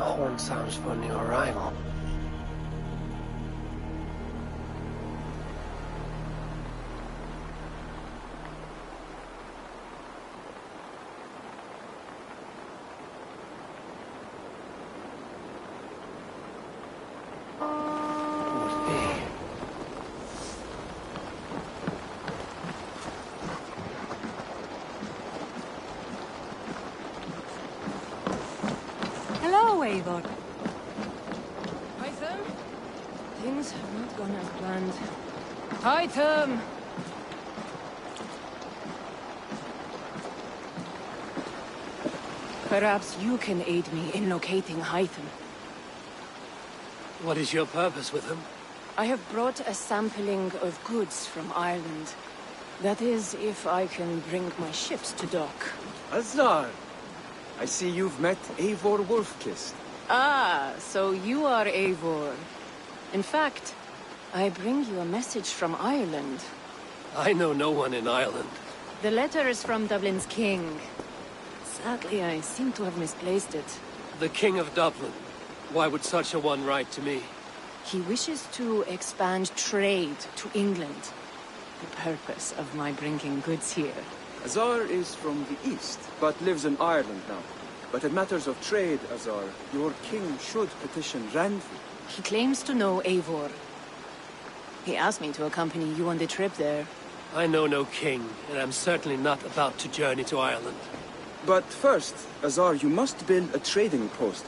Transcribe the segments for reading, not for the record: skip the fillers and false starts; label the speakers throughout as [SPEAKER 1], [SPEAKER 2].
[SPEAKER 1] The horn sounds for a new arrival.
[SPEAKER 2] Eivor. Hytham? Things have not gone as planned. Hytham! Perhaps you can aid me in locating Hytham.
[SPEAKER 1] What is your purpose with him?
[SPEAKER 2] I have brought a sampling of goods from Ireland. That is, if I can bring my ships to dock.
[SPEAKER 3] Azar! I see you've met Eivor Wolfkist.
[SPEAKER 2] Ah, so you are Eivor. In fact, I bring you a message from Ireland.
[SPEAKER 1] I know no one in Ireland.
[SPEAKER 2] The letter is from Dublin's king. Sadly, I seem to have misplaced it.
[SPEAKER 1] The King of Dublin. Why would such a one write to me?
[SPEAKER 2] He wishes to expand trade to England. The purpose of my bringing goods here.
[SPEAKER 3] Azar is from the east, but lives in Ireland now. But in matters of trade, Azar, your king should petition Randvi.
[SPEAKER 2] He claims to know Eivor. He asked me to accompany you on the trip there.
[SPEAKER 1] I know no king, and I'm certainly not about to journey to Ireland.
[SPEAKER 3] But first, Azar, you must build a trading post.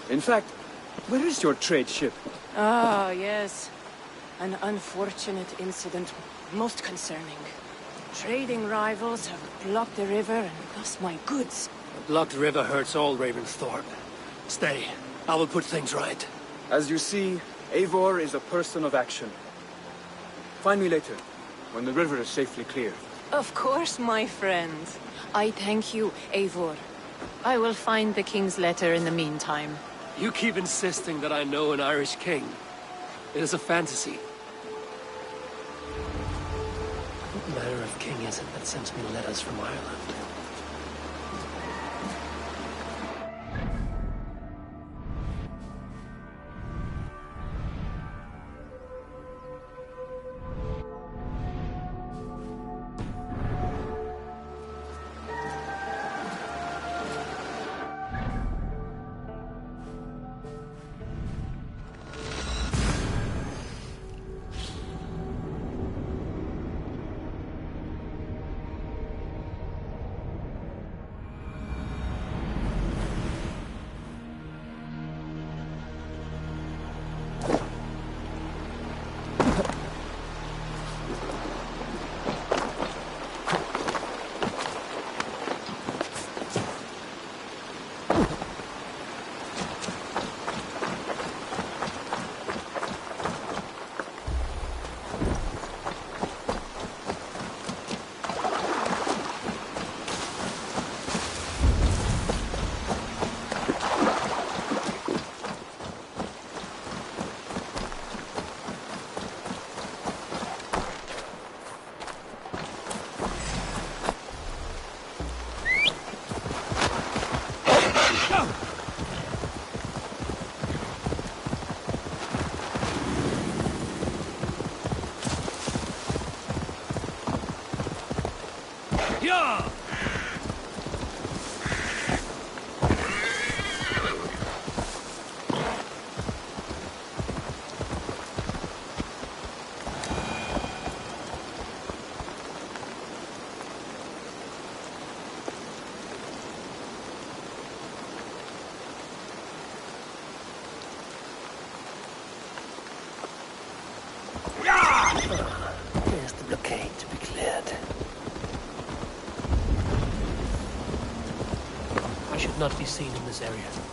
[SPEAKER 3] In fact, where is your trade ship?
[SPEAKER 2] Ah, yes. An unfortunate incident, most concerning. Trading rivals have blocked the river and thus my goods.
[SPEAKER 1] A blocked river hurts all Ravensthorpe. Stay. I will put things right.
[SPEAKER 3] As you see, Eivor is a person of action. Find me later, when the river is safely clear.
[SPEAKER 2] Of course, my friend. I thank you, Eivor. I will find the king's letter in the meantime.
[SPEAKER 1] You keep insisting that I know an Irish king. It is a fantasy. What manner of king is it that sends me letters from Ireland? should not be seen in this area.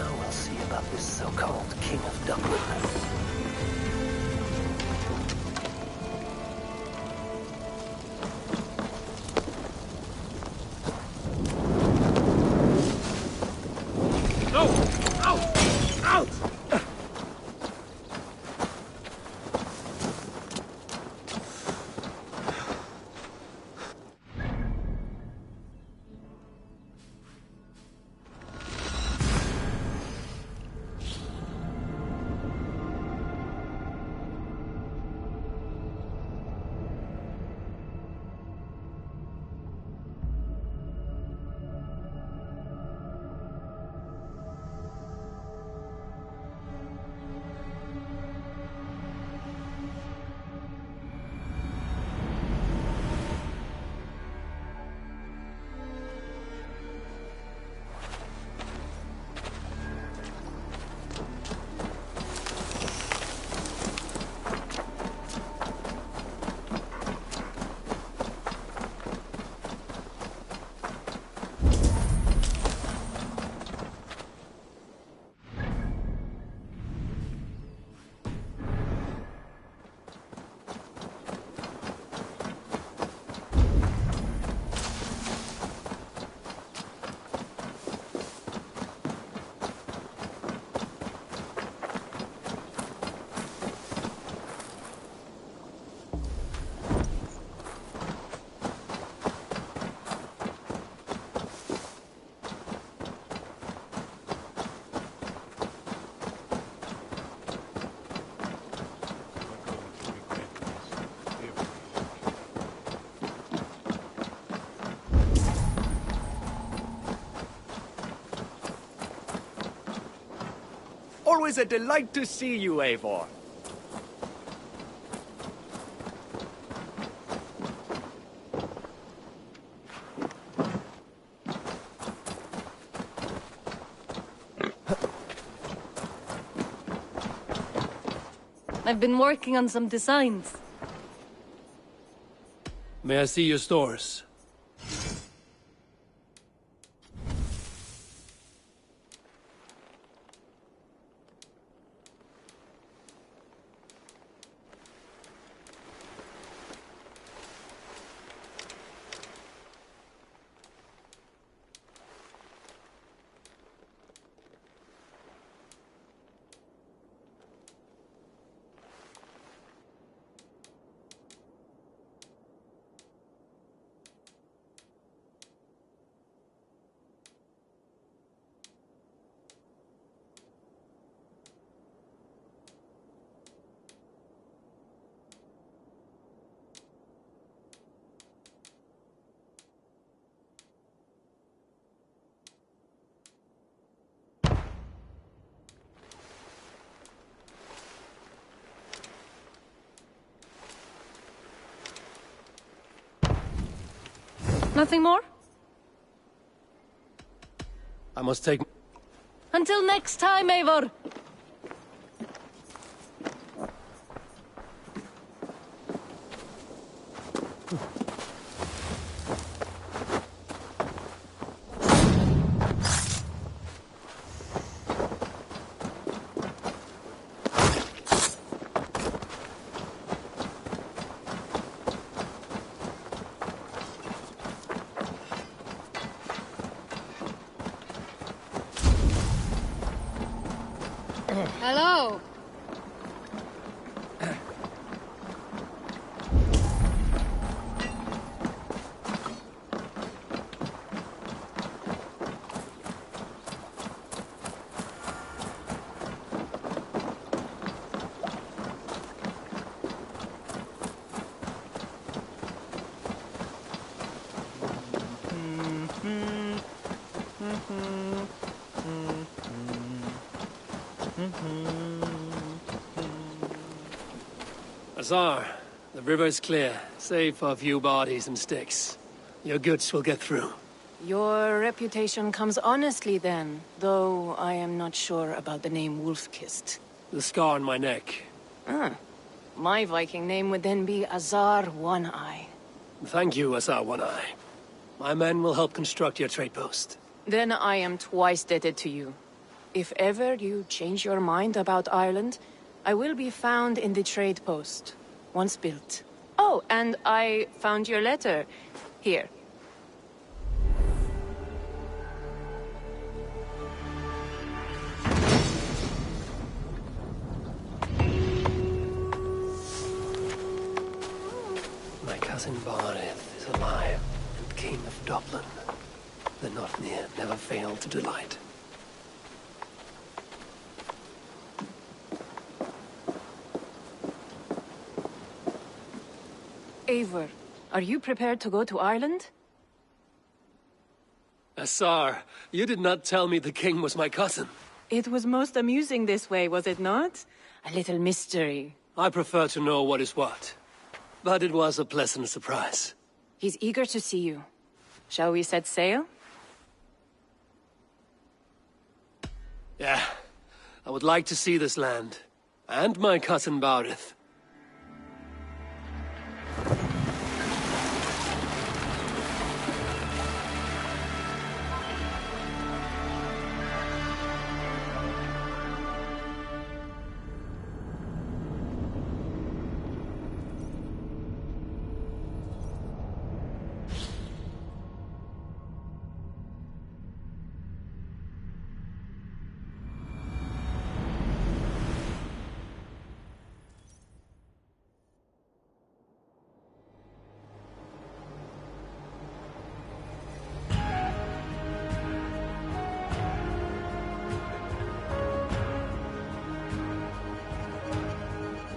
[SPEAKER 1] Now we'll see about this so-called King of Dublin.
[SPEAKER 4] Always a delight to see you, Eivor.
[SPEAKER 5] I've been working on some designs.
[SPEAKER 1] May I see your stores?
[SPEAKER 5] Nothing more?
[SPEAKER 1] I must take...
[SPEAKER 5] Until next time, Eivor!
[SPEAKER 6] Hello.
[SPEAKER 1] Azar, the river's clear, save for a few bodies and sticks. Your goods will get through.
[SPEAKER 2] Your reputation comes honestly then, though I am not sure about the name Wolf-Kissed.
[SPEAKER 1] The scar on my neck.
[SPEAKER 2] My Viking name would then be Azar One-Eye.
[SPEAKER 1] Thank you, Azar One-Eye. My men will help construct your trade post.
[SPEAKER 2] Then I am twice indebted to you. If ever you change your mind about Ireland, I will be found in the trade post, once built. Oh, and I found your letter. Here.
[SPEAKER 1] My cousin Barith is alive and king of Dublin. The Nothnir never failed to delight.
[SPEAKER 2] Eivor, are you prepared to go to Ireland?
[SPEAKER 1] Asar, you did not tell me the king was my cousin.
[SPEAKER 2] It was most amusing this way, was it not? A little mystery.
[SPEAKER 1] I prefer to know what is what. But it was a pleasant surprise.
[SPEAKER 2] He's eager to see you. Shall we set sail?
[SPEAKER 1] Yeah, I would like to see this land. And my cousin Barith.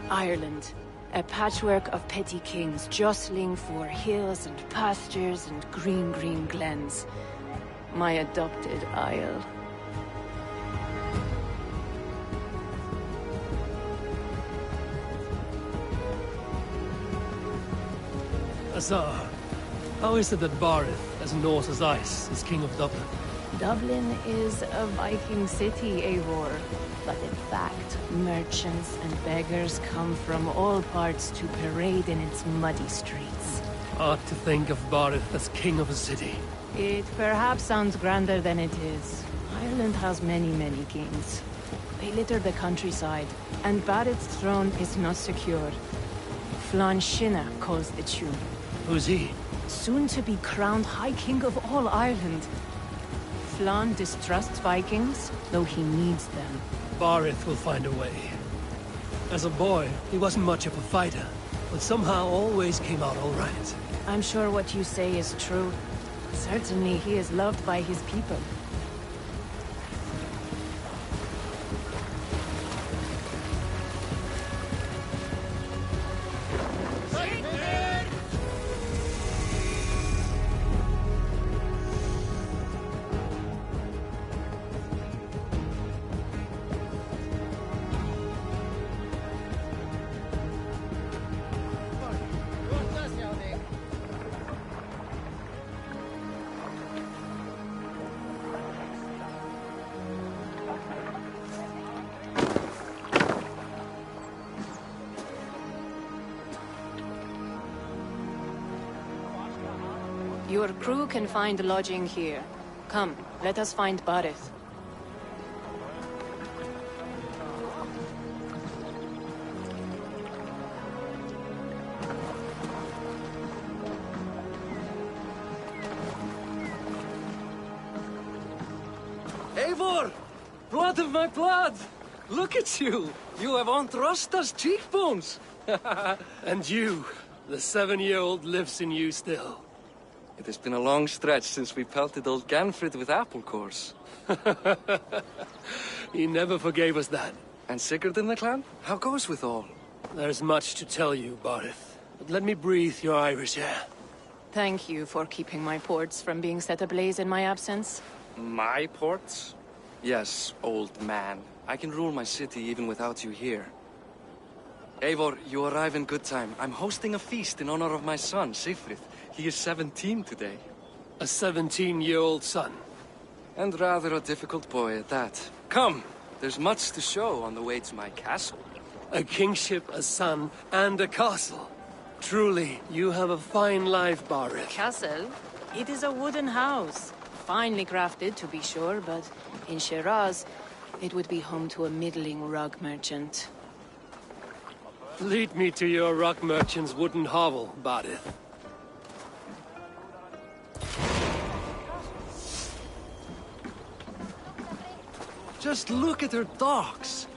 [SPEAKER 2] Ireland. A patchwork of petty kings jostling for hills and pastures and green glens. My adopted isle.
[SPEAKER 1] Azar, how is it that Barith, as Norse as ice, is king of Dublin?
[SPEAKER 2] Dublin is a Viking city, Eivor. But in fact, merchants and beggars come from all parts to parade in its muddy streets.
[SPEAKER 1] Odd to think of Barith as king of a city.
[SPEAKER 2] It perhaps sounds grander than it is. Ireland has many kings. They litter the countryside, and Barith's throne is not secure. Flann Sinna calls the tune.
[SPEAKER 1] Who's he?
[SPEAKER 2] Soon to be crowned High King of all Ireland. Flann distrusts Vikings, though he needs them.
[SPEAKER 1] Barith will find a way. As a boy, he wasn't much of a fighter, but somehow always came out all right.
[SPEAKER 2] I'm sure what you say is true. Certainly he is loved by his people. Your crew can find lodging here. Come, let us find Barith.
[SPEAKER 1] Eivor! Blood of my blood! Look at you! You have Aunt Rosta's cheekbones! And you, the 7-year-old lives in you still.
[SPEAKER 6] It has been a long stretch since we pelted old Ganfrid with apple cores.
[SPEAKER 1] He never forgave us that.
[SPEAKER 6] And Sigurd in the clan? How goes with all?
[SPEAKER 1] There's much to tell you, Barith, but let me breathe your Irish air.
[SPEAKER 2] Thank you for keeping my ports from being set ablaze in my absence.
[SPEAKER 6] My ports? Yes, old man. I can rule my city even without you here. Eivor, you arrive in good time. I'm hosting a feast in honor of my son, Sigfrid. He is 17 today.
[SPEAKER 1] A 17-year-old son.
[SPEAKER 6] And rather a difficult boy at that. Come! There's much to show on the way to my castle.
[SPEAKER 1] A kingship, a son, and a castle. Truly, you have a fine life, Barith.
[SPEAKER 2] Castle? It is a wooden house. Finely crafted, to be sure, but in Shiraz, It would be home to a middling rug merchant.
[SPEAKER 1] Lead me to your rock merchant's wooden hovel, Badith.
[SPEAKER 6] Just look at her docks.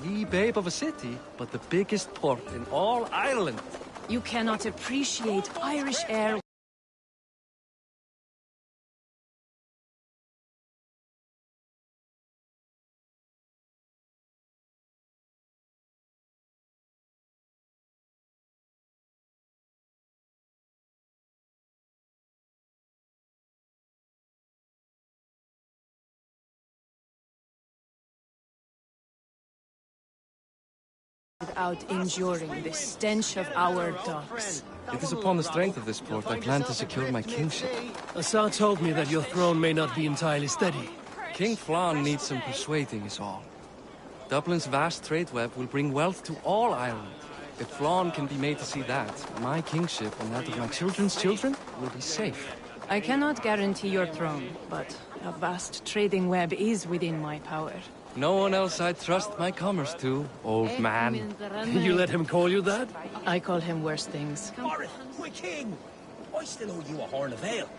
[SPEAKER 6] Wee babe of a city, but the biggest port in all Ireland.
[SPEAKER 2] You cannot appreciate Irish air without enduring the stench of our docks.
[SPEAKER 6] It is upon the strength of this port I plan to secure my kingship.
[SPEAKER 1] Assar told me that your throne may not be entirely steady.
[SPEAKER 6] King Flann needs some persuading is all. Dublin's vast trade web will bring wealth to all Ireland. If Flann can be made to see that, my kingship and that of my children's children will be safe.
[SPEAKER 2] I cannot guarantee your throne, but a vast trading web is within my power.
[SPEAKER 6] No one else I'd trust my commerce to, old man.
[SPEAKER 1] You let him call you that?
[SPEAKER 2] I call him worse things.
[SPEAKER 7] Barrett, my king! I still owe you a horn of ale.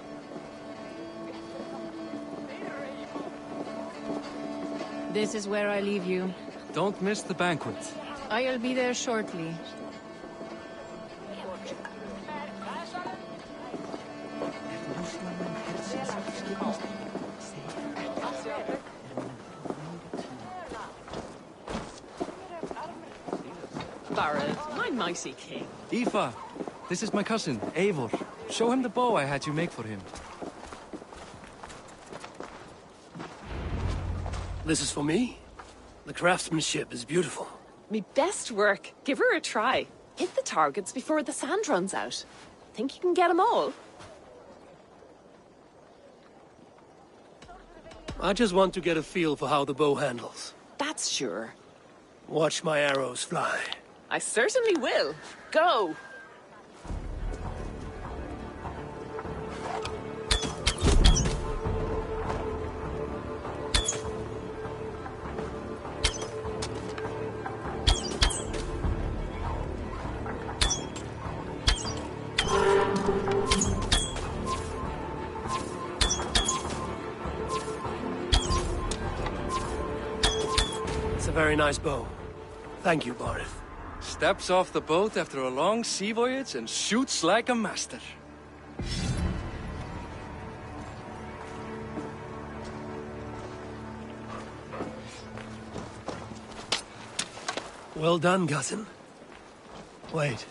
[SPEAKER 2] This is where I leave you.
[SPEAKER 6] Don't miss the banquet.
[SPEAKER 2] I'll be there shortly.
[SPEAKER 8] Barrett, my mighty king.
[SPEAKER 6] Aoife, this is my cousin, Eivor. Show him the bow I had you make for him.
[SPEAKER 1] This is for me? The craftsmanship is beautiful.
[SPEAKER 8] Me best work. Give her a try. Hit the targets before the sand runs out. Think you can get them all?
[SPEAKER 1] I just want to get a feel for how the bow handles.
[SPEAKER 8] That's sure.
[SPEAKER 1] Watch my arrows fly.
[SPEAKER 8] I certainly will. Go!
[SPEAKER 1] It's a very nice bow. Thank you, Barith.
[SPEAKER 6] Steps off the boat after a long sea voyage and shoots like a master.
[SPEAKER 1] Well done, cousin. Wait.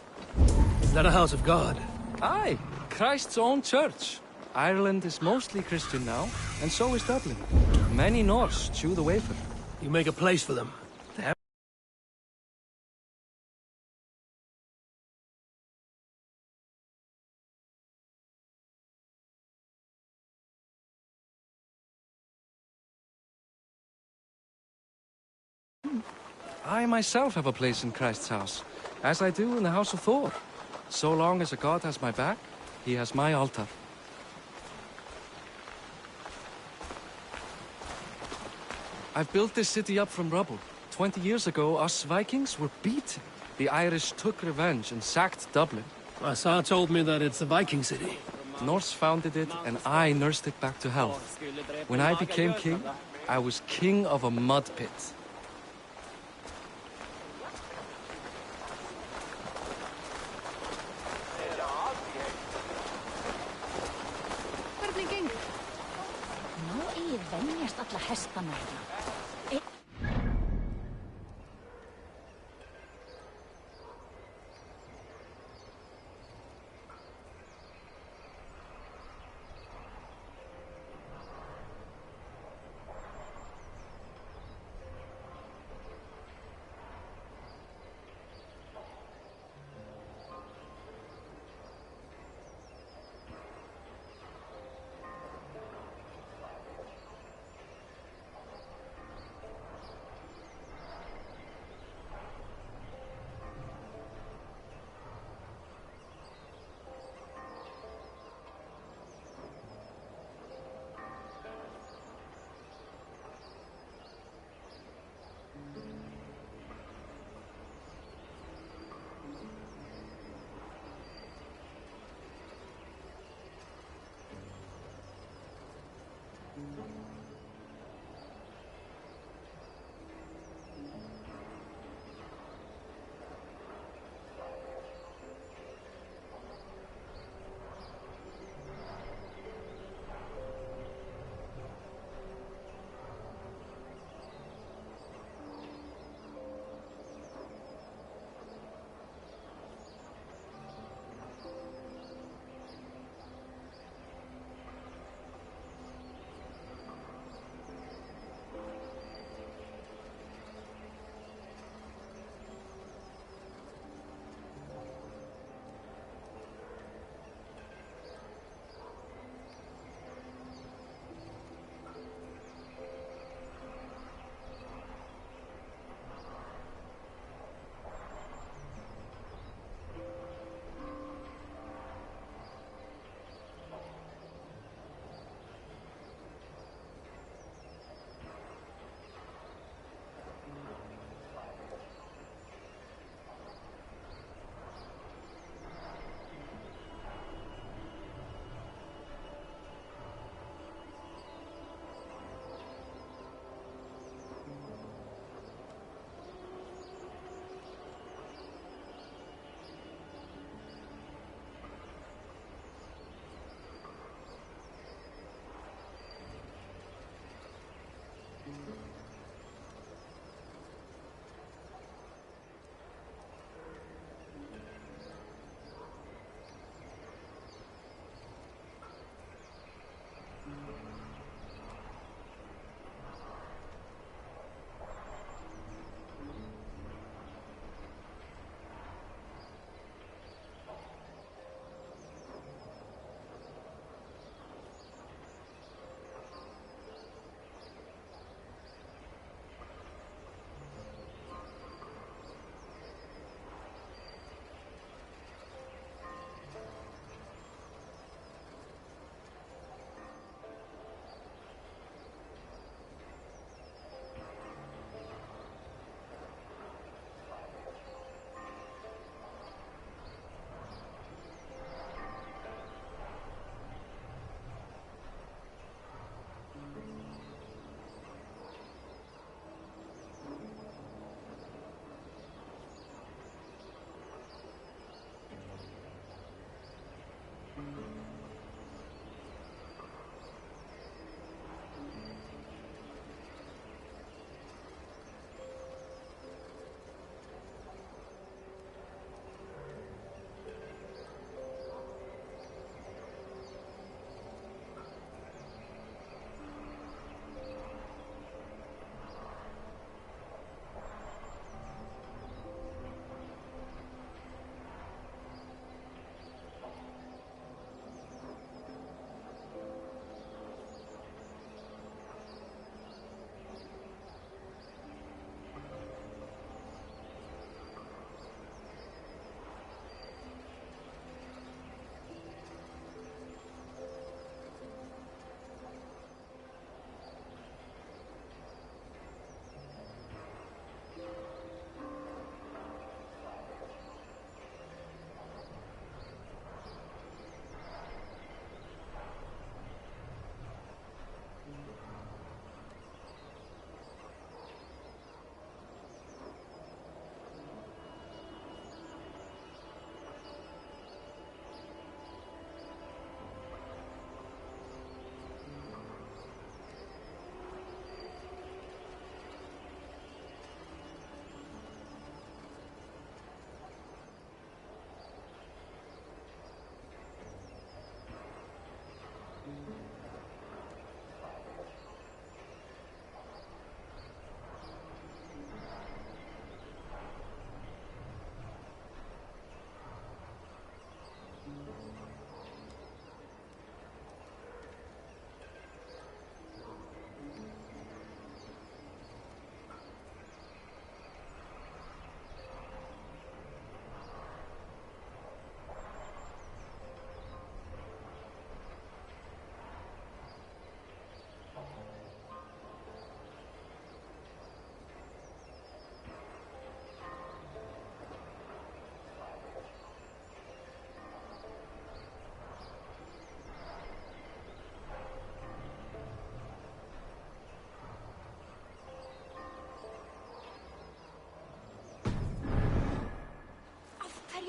[SPEAKER 1] Is that a house of God?
[SPEAKER 6] Aye, Christ's own church. Ireland is mostly Christian now, and so is Dublin. Many Norse chew the wafer.
[SPEAKER 1] You make a place for them.
[SPEAKER 6] I myself have a place in Christ's house, as I do in the House of Thor. So long as a god has my back, he has my altar. I've built this city up from rubble. 20 years ago, us Vikings were beaten. The Irish took revenge and sacked Dublin.
[SPEAKER 1] Assar told me that it's a Viking city.
[SPEAKER 6] Norse founded it, and I nursed it back to health. When I became king, I was king of a mud pit.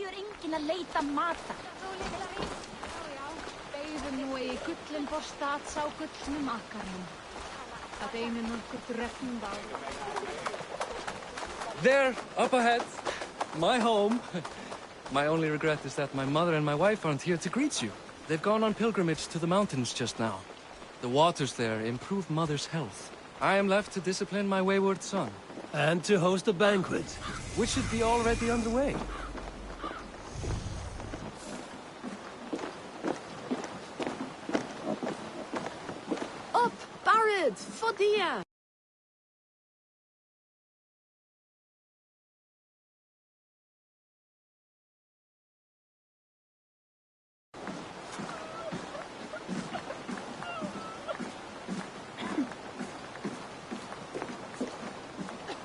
[SPEAKER 9] Stendur enginn að leita matar.
[SPEAKER 2] Beigðum nú í gullin bostad sá gullnum akkarnum. Að einu nokkur drefnum bá.
[SPEAKER 6] There, up ahead. My home. My only regret is that my mother and my wife aren't here to greet you. They've gone on pilgrimage to the mountains just now. The waters there improve Mother's health. I am left to discipline my wayward son.
[SPEAKER 1] And to host a banquet.
[SPEAKER 6] Which should be already underway.
[SPEAKER 8] Up, Barad, Fodia!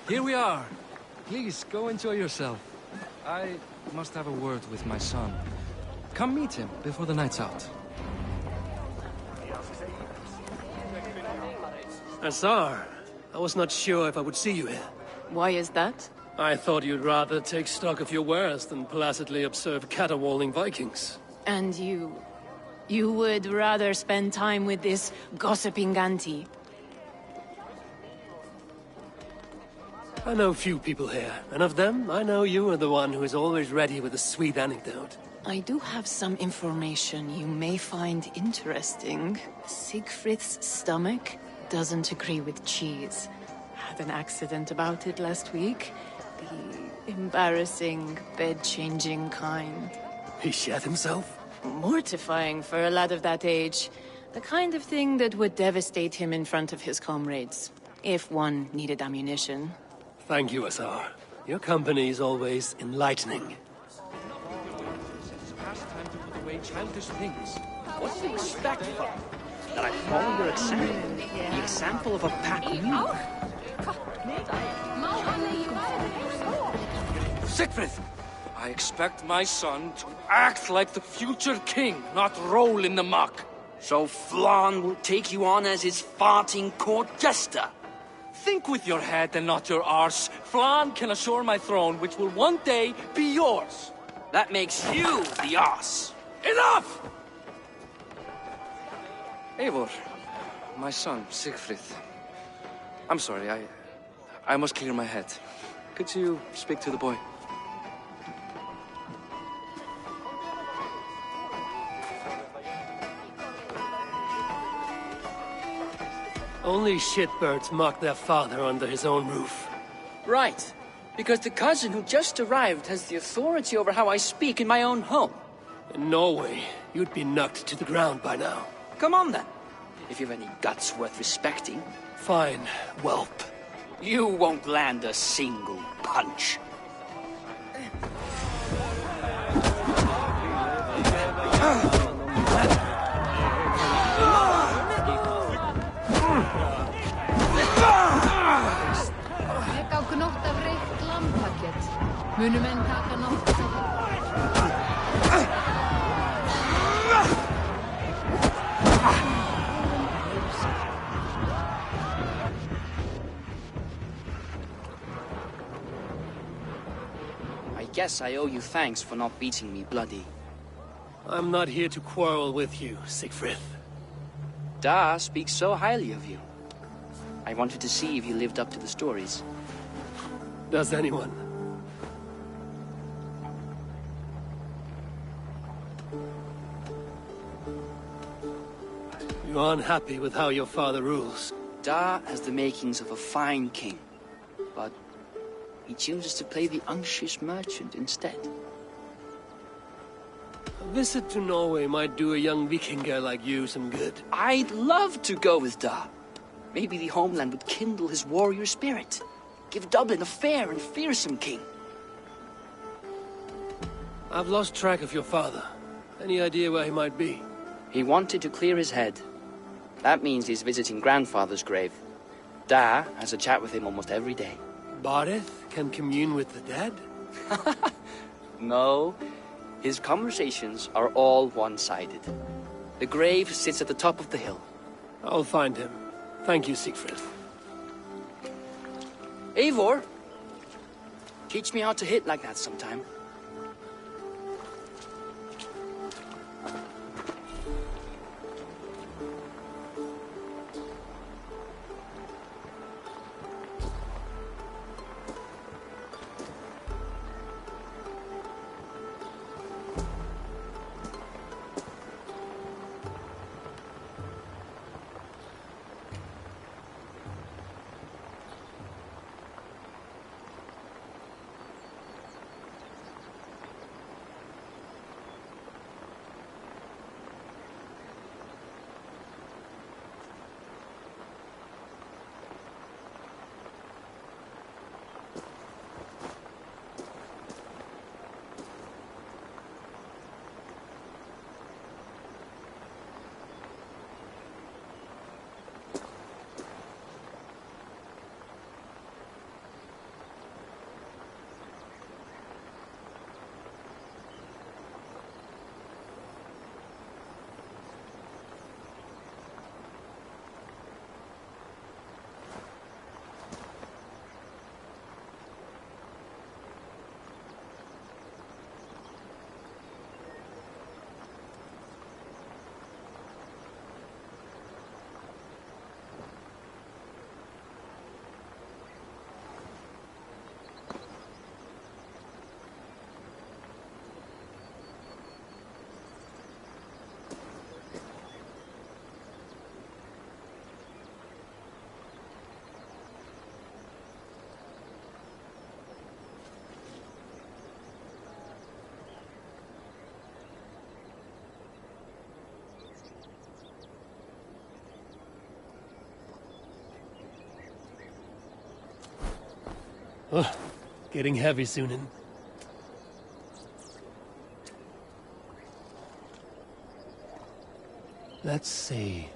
[SPEAKER 6] Here we are. Please, go enjoy yourself. I must have a word with my son. Come meet him before the night's out.
[SPEAKER 1] Azar, I was not sure if I would see you here.
[SPEAKER 2] Why is that?
[SPEAKER 1] I thought you'd rather take stock of your wares than placidly observe caterwauling Vikings.
[SPEAKER 2] And you... You would rather spend time with this gossiping auntie.
[SPEAKER 1] I know few people here, and of them, I know you are the one who is always ready with a sweet anecdote.
[SPEAKER 2] I do have some information you may find interesting. Siegfried's stomach doesn't agree with cheese. Had an accident about it last week. The embarrassing, bed-changing kind.
[SPEAKER 1] He shat himself?
[SPEAKER 2] Mortifying for a lad of that age. The kind of thing that would devastate him in front of his comrades. If one needed ammunition.
[SPEAKER 1] Thank you, Azar. Your company is always enlightening.
[SPEAKER 6] It's past time to put away childish things.
[SPEAKER 7] What do you expect from me? That I follow your example? The example of a pack mule?
[SPEAKER 6] Siegfried! I expect my son to act like the future king, not roll in the muck.
[SPEAKER 7] So Flan will take you on as his farting court jester?
[SPEAKER 6] Think with your head and not your arse. Flan can assure my throne, which will one day be yours.
[SPEAKER 7] That makes you the arse.
[SPEAKER 6] Enough! Eivor, my son, Siegfried. I'm sorry, I must clear my head. Could you speak to the boy?
[SPEAKER 1] Only shitbirds mock their father under his own roof.
[SPEAKER 7] Right. Because the cousin who just arrived has the authority over how I speak in my own home.
[SPEAKER 1] In Norway, you'd be knocked to the ground by now.
[SPEAKER 7] Come on then. If you've any guts worth respecting.
[SPEAKER 1] Fine, whelp.
[SPEAKER 7] You won't land a single punch.
[SPEAKER 2] Ég á gnótt af reykt lambakjöt. Munu menn taka nótt af...
[SPEAKER 7] I guess I owe you thanks for not beating me bloody.
[SPEAKER 1] I'm not here to quarrel with you, Siegfried.
[SPEAKER 7] Da speaks so highly of you. I wanted to see if you lived up to the stories.
[SPEAKER 1] Does anyone? You are unhappy with how your father rules.
[SPEAKER 7] Da has the makings of a fine king, but he chooses to play the unctuous merchant instead.
[SPEAKER 1] A visit to Norway might do a young Vikinger like you some good.
[SPEAKER 7] I'd love to go with Da. Maybe the homeland would kindle his warrior spirit. Give Dublin a fair and fearsome king.
[SPEAKER 1] I've lost track of your father. Any idea where he might be?
[SPEAKER 7] He wanted to clear his head. That means he's visiting grandfather's grave. Da has a chat with him almost every day.
[SPEAKER 1] Barith can commune with the dead?
[SPEAKER 7] No. His conversations are all one-sided. The grave sits at the top of the hill.
[SPEAKER 1] I'll find him. Thank you, Siegfried.
[SPEAKER 7] Eivor, teach me how to hit like that sometime.
[SPEAKER 1] Ugh, getting heavy soon. Let's see.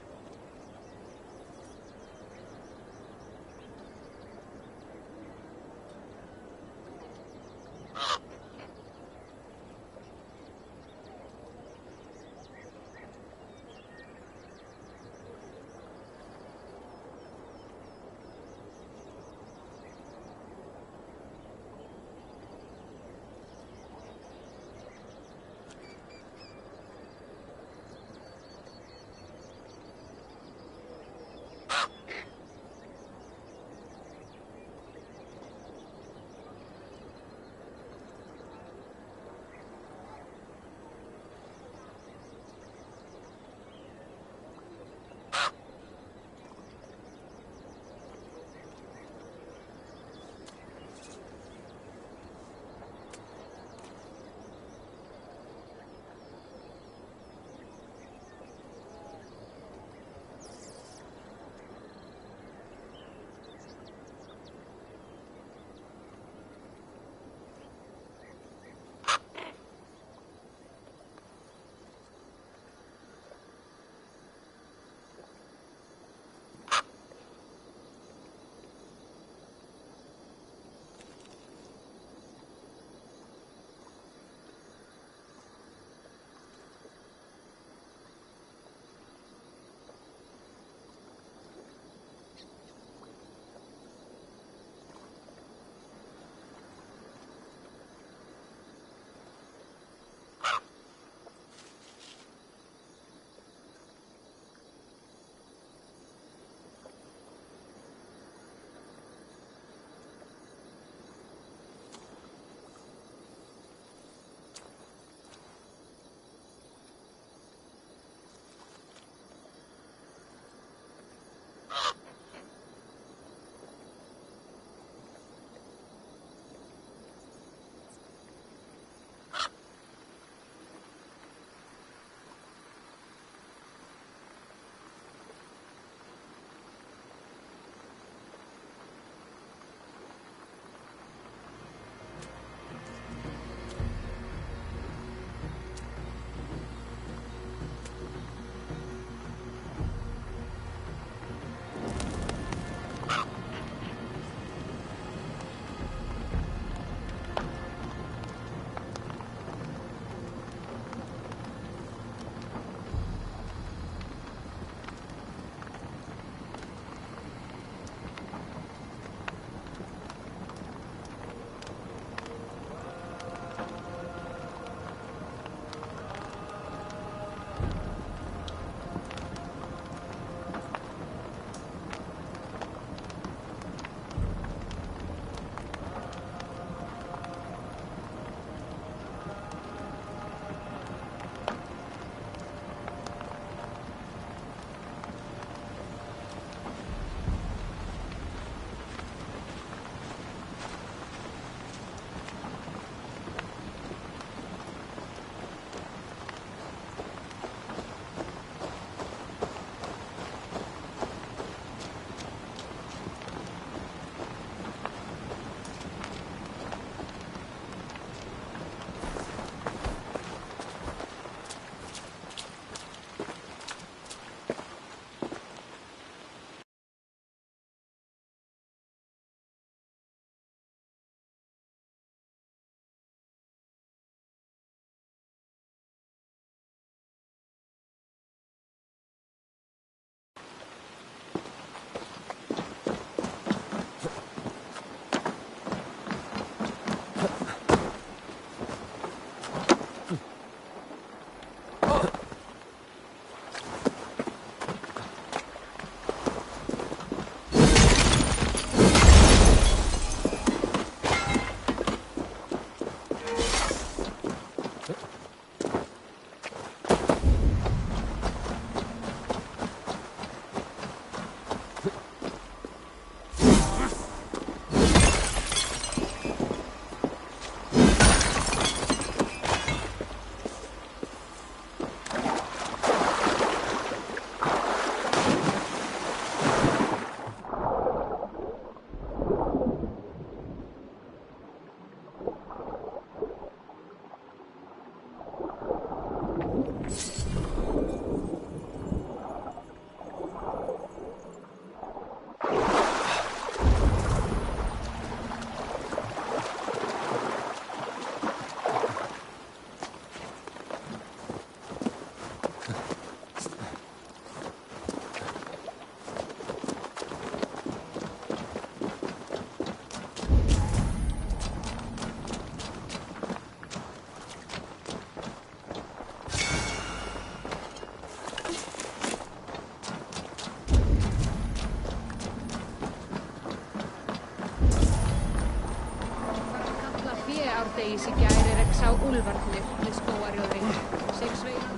[SPEAKER 10] Vorteisi gærir sá úlfarnir við skóarjóðin. Sex veitur.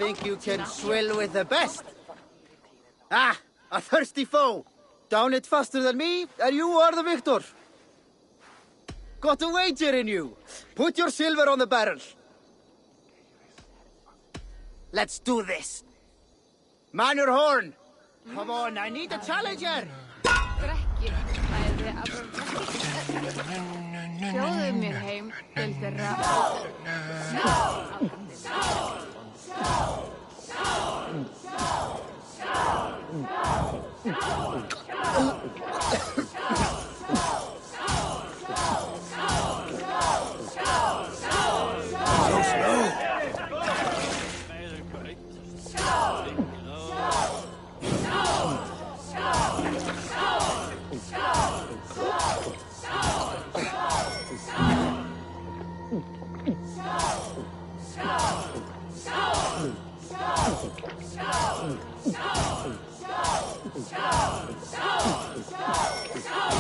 [SPEAKER 11] Think you can swill with the best? Ah, a thirsty foe. Down it faster than me, and you are the victor. Got a wager in you. Put your silver on the barrel. Let's do this. Man your horn. Come on, I need a challenger.
[SPEAKER 10] Sjóðu mér heim til þeirra.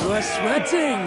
[SPEAKER 1] You are sweating!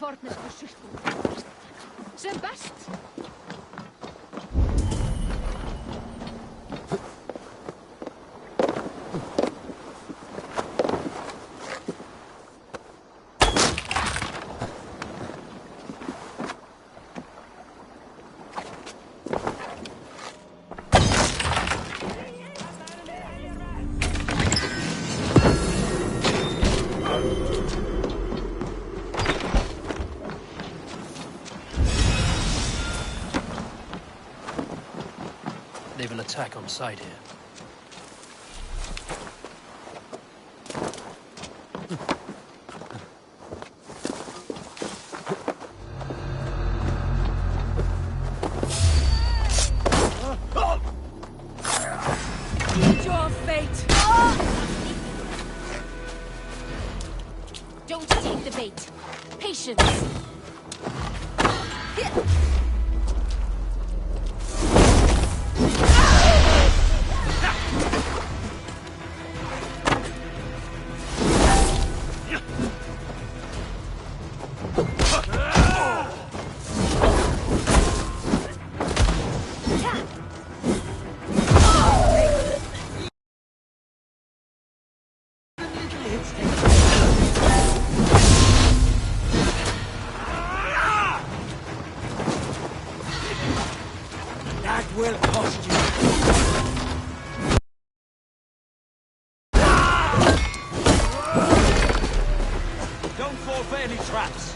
[SPEAKER 10] fornest for sultan. Sem best.
[SPEAKER 1] They've an attack on sight here.
[SPEAKER 2] Meet your fate!
[SPEAKER 9] Don't take the bait. Patience.
[SPEAKER 1] That will cost you.
[SPEAKER 4] Don't fall for any traps.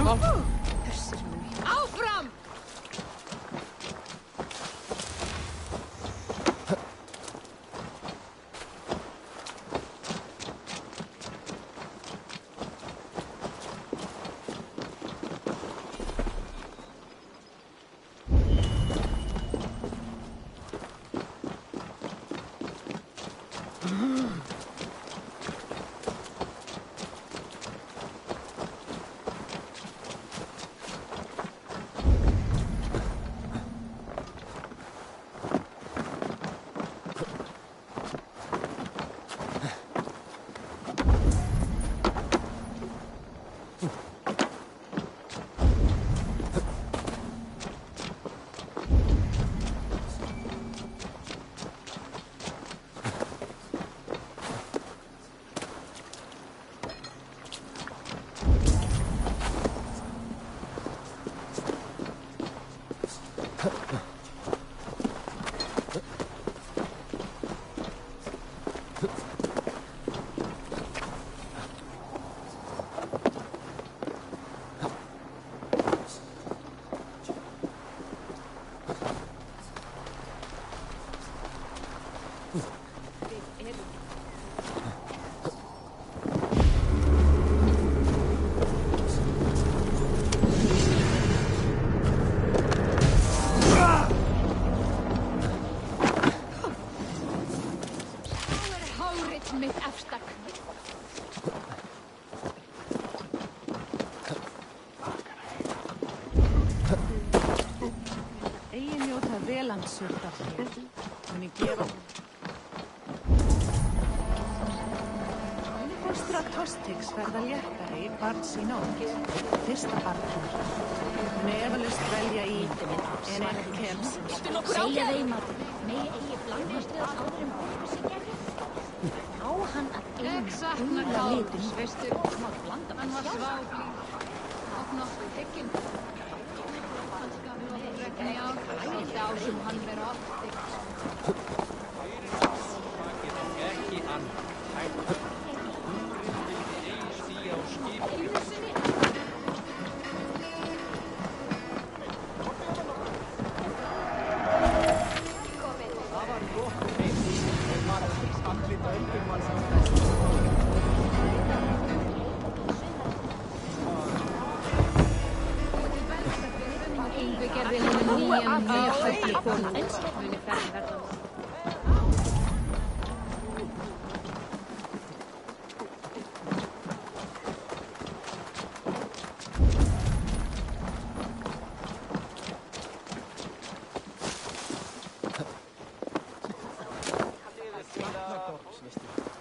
[SPEAKER 10] Áfram!
[SPEAKER 2] Verða léttari barns í nótt. Fyrsta barnum. Muni efalaust velja í en ekki kemst.
[SPEAKER 9] Segja þeim að megi eigi blandast við áður en búið sig gerði. Á hann að eina gula litum.
[SPEAKER 10] Veistu, hann var sváblíð. Og nokkuð hygginn. Hann skapði nokkuð rekni á. Svolítið á sem hann verið átt.
[SPEAKER 4] Ekki hann.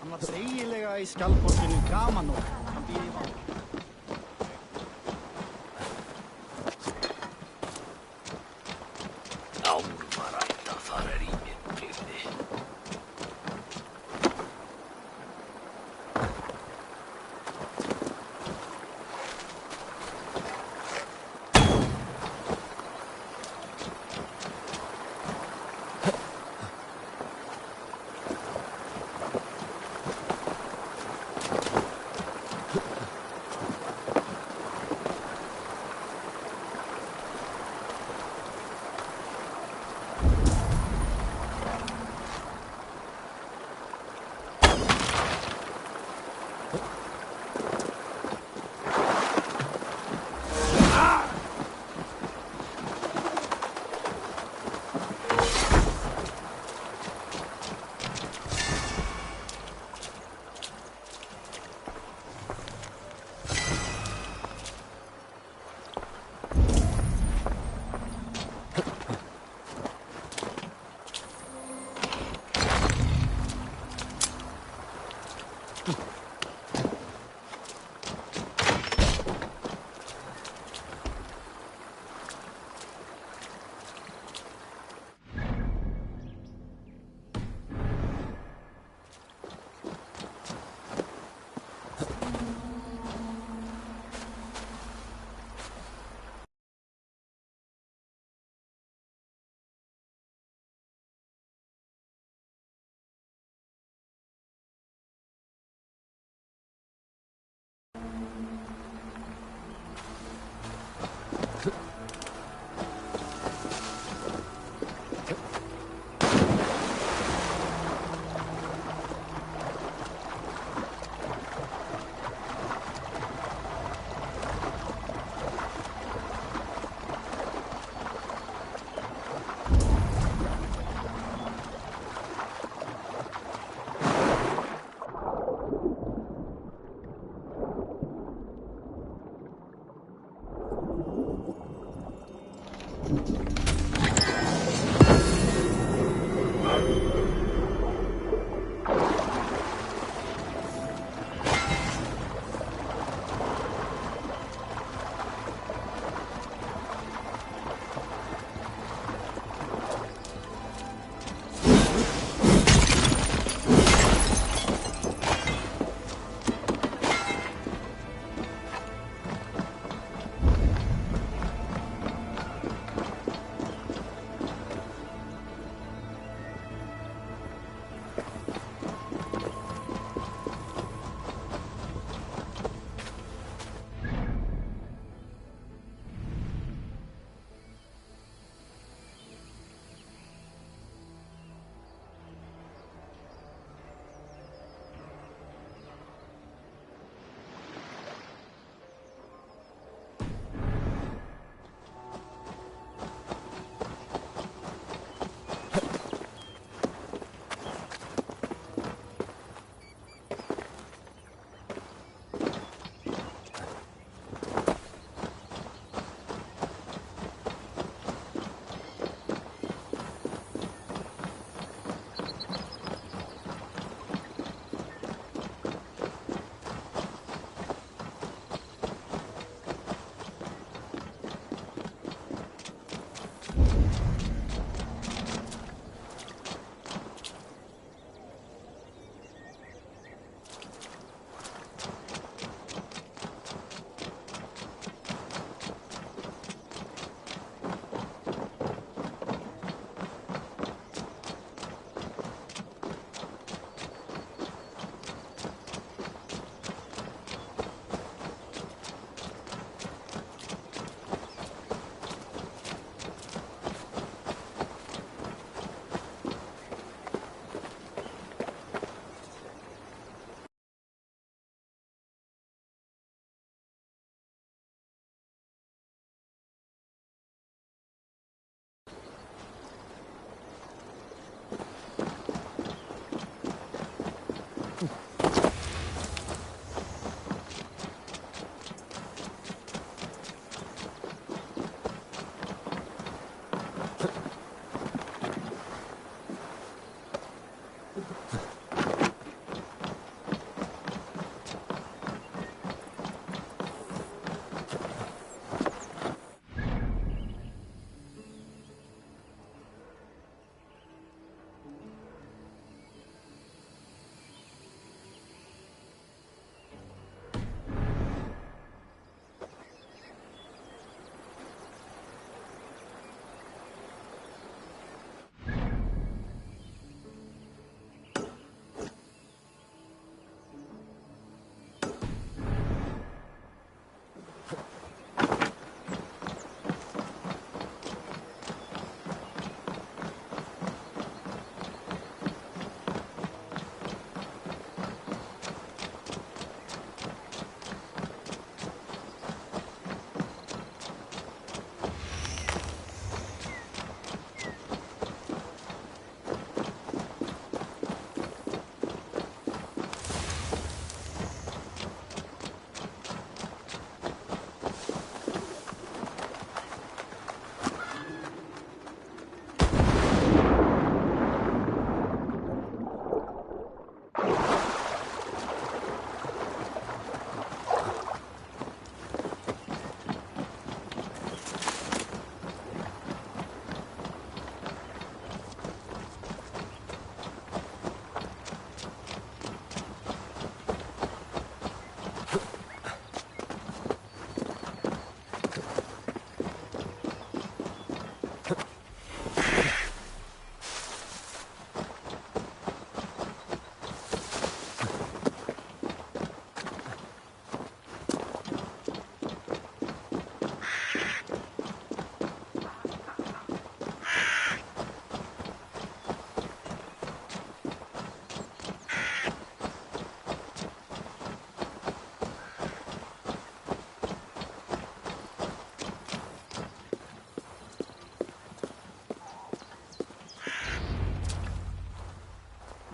[SPEAKER 11] Hann var eiginlega í skjaldborginu gaman og hann býði í vang.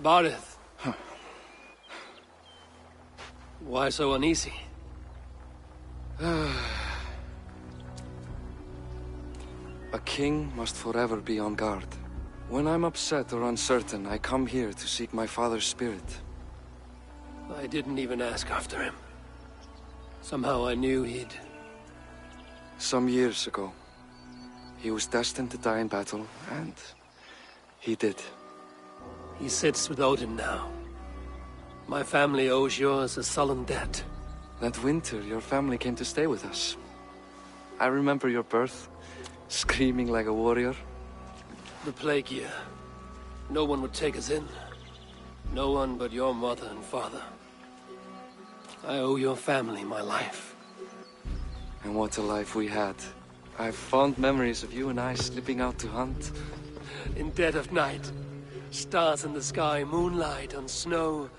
[SPEAKER 1] Barith. Why so uneasy?
[SPEAKER 6] A king must forever be on guard. When I'm upset or uncertain, I come here to seek my father's spirit.
[SPEAKER 1] I didn't even ask after him. Somehow I knew he'd...
[SPEAKER 6] Some years ago, he was destined to die in battle, and he did.
[SPEAKER 1] He sits with Odin now. My family owes yours a sullen debt.
[SPEAKER 6] That winter, your family came to stay with us. I remember your birth, screaming like a warrior.
[SPEAKER 1] The plague year. No one would take us in. No one but your mother and father. I owe your family my life.
[SPEAKER 6] And what a life we had. I have fond memories of you and I slipping out to hunt.
[SPEAKER 1] In dead of night. Stars in the sky, moonlight on snow.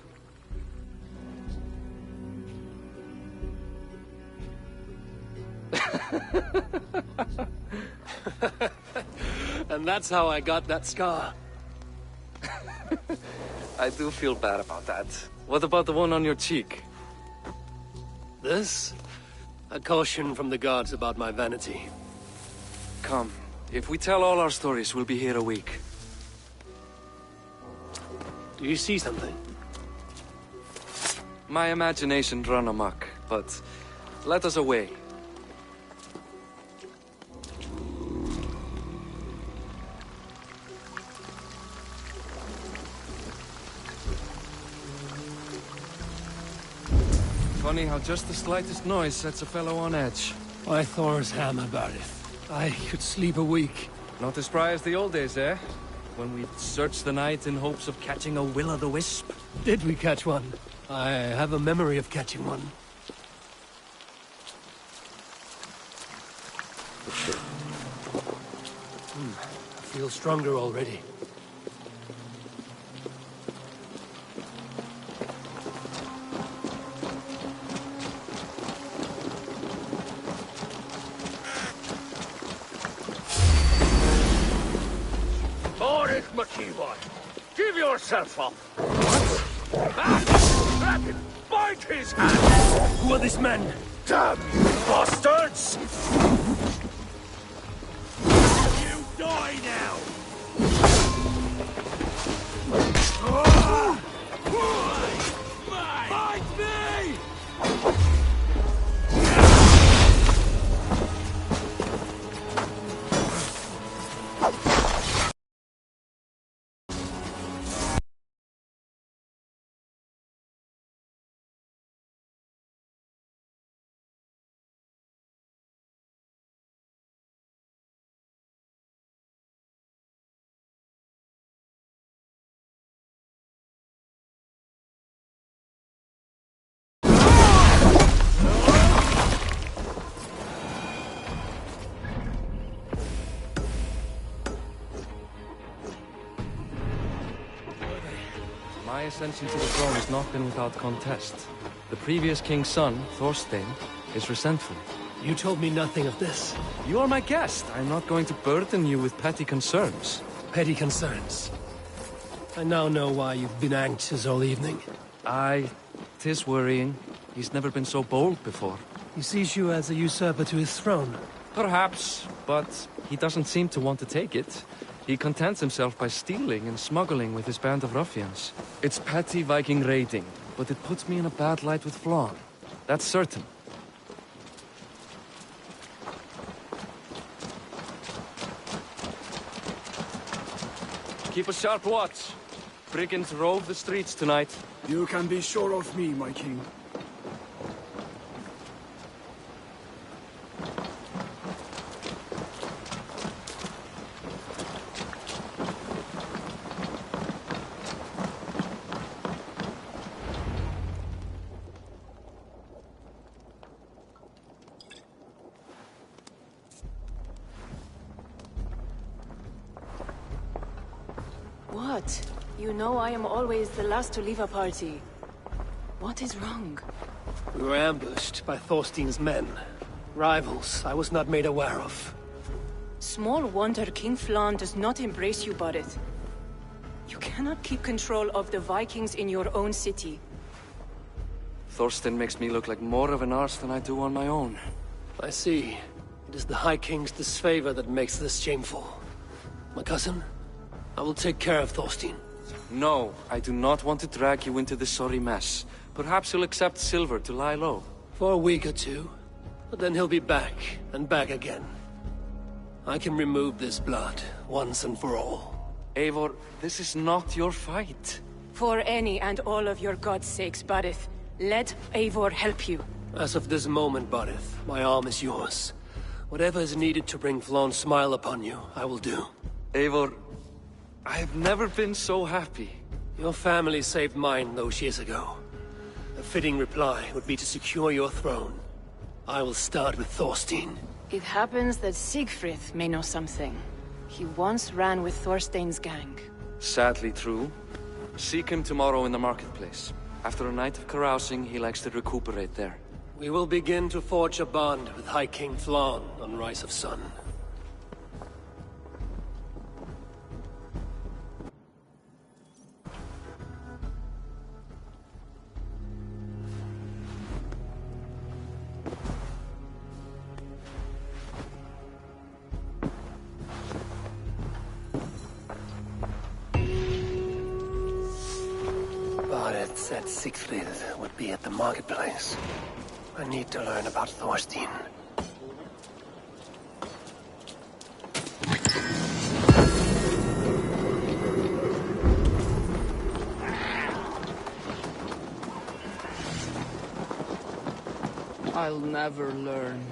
[SPEAKER 1] And that's how I got that scar.
[SPEAKER 6] I do feel bad about that. What about the one on your cheek?
[SPEAKER 1] This? A caution from the gods about my vanity.
[SPEAKER 6] Come, if we tell all our stories, we'll be here a week.
[SPEAKER 1] Do you see something?
[SPEAKER 6] My imagination run amok, but let us away. Funny how just the slightest noise sets a fellow on edge.
[SPEAKER 1] Why Thor's hammer, Barith? I could sleep a week.
[SPEAKER 6] Not as spry as the old days, eh? When we'd search the night in hopes of catching a will-o'-the-wisp.
[SPEAKER 1] Did we catch one? I have a memory of catching one. I feel stronger already.
[SPEAKER 4] Give yourself up! What? Grab him! Bite his hand!
[SPEAKER 1] Who are these men?
[SPEAKER 4] Damn you bastards! You die now! Bite me!
[SPEAKER 6] My ascension to the throne has not been without contest. The previous king's son, Thorstein, is resentful.
[SPEAKER 1] You told me nothing of this.
[SPEAKER 6] You are my guest. I'm not going to burden you with petty concerns.
[SPEAKER 1] Petty concerns. I now know why you've been anxious all evening.
[SPEAKER 6] Aye, 'tis worrying. He's never been so bold before.
[SPEAKER 1] He sees you as a usurper to his throne.
[SPEAKER 6] Perhaps, but he doesn't seem to want to take it. He contents himself by stealing and smuggling with his band of ruffians. It's petty Viking raiding, but it puts me in a bad light with Flann. That's certain. Keep a sharp watch. Brigands rove the streets tonight.
[SPEAKER 3] You can be sure of me, my king.
[SPEAKER 2] What? You know I am always the last to leave a party. What is wrong?
[SPEAKER 1] We were ambushed by Thorstein's men. Rivals I was not made aware of.
[SPEAKER 2] Small wonder King Flann does not embrace you, Barith. You cannot keep control of the Vikings in your own city.
[SPEAKER 6] Thorstein makes me look like more of an arse than I do on my own.
[SPEAKER 1] I see. It is the High King's disfavor that makes this shameful. My cousin, I will take care of Thorstein.
[SPEAKER 6] No, I do not want to drag you into this sorry mess. Perhaps he'll accept silver to lie low.
[SPEAKER 1] For a week or two, but then he'll be back, and back again. I can remove this blood, once and for all.
[SPEAKER 6] Eivor, this is not your fight.
[SPEAKER 2] For any and all of your god's sakes, Barith, let Eivor help you.
[SPEAKER 1] As of this moment, Barith, my arm is yours. Whatever is needed to bring Flawn's smile upon you, I will do.
[SPEAKER 6] Eivor, I have never been so happy.
[SPEAKER 1] Your family saved mine those years ago. A fitting reply would be to secure your throne. I will start with Thorstein.
[SPEAKER 2] It happens that Siegfried may know something. He once ran with Thorstein's gang.
[SPEAKER 6] Sadly true. Seek him tomorrow in the marketplace. After a night of carousing, he likes to recuperate there.
[SPEAKER 1] We will begin to forge a bond with High King Flawn on Rise of Sun. Barith said Siegfried would be at the marketplace. I need to learn about Thorstein.
[SPEAKER 7] I'll never learn.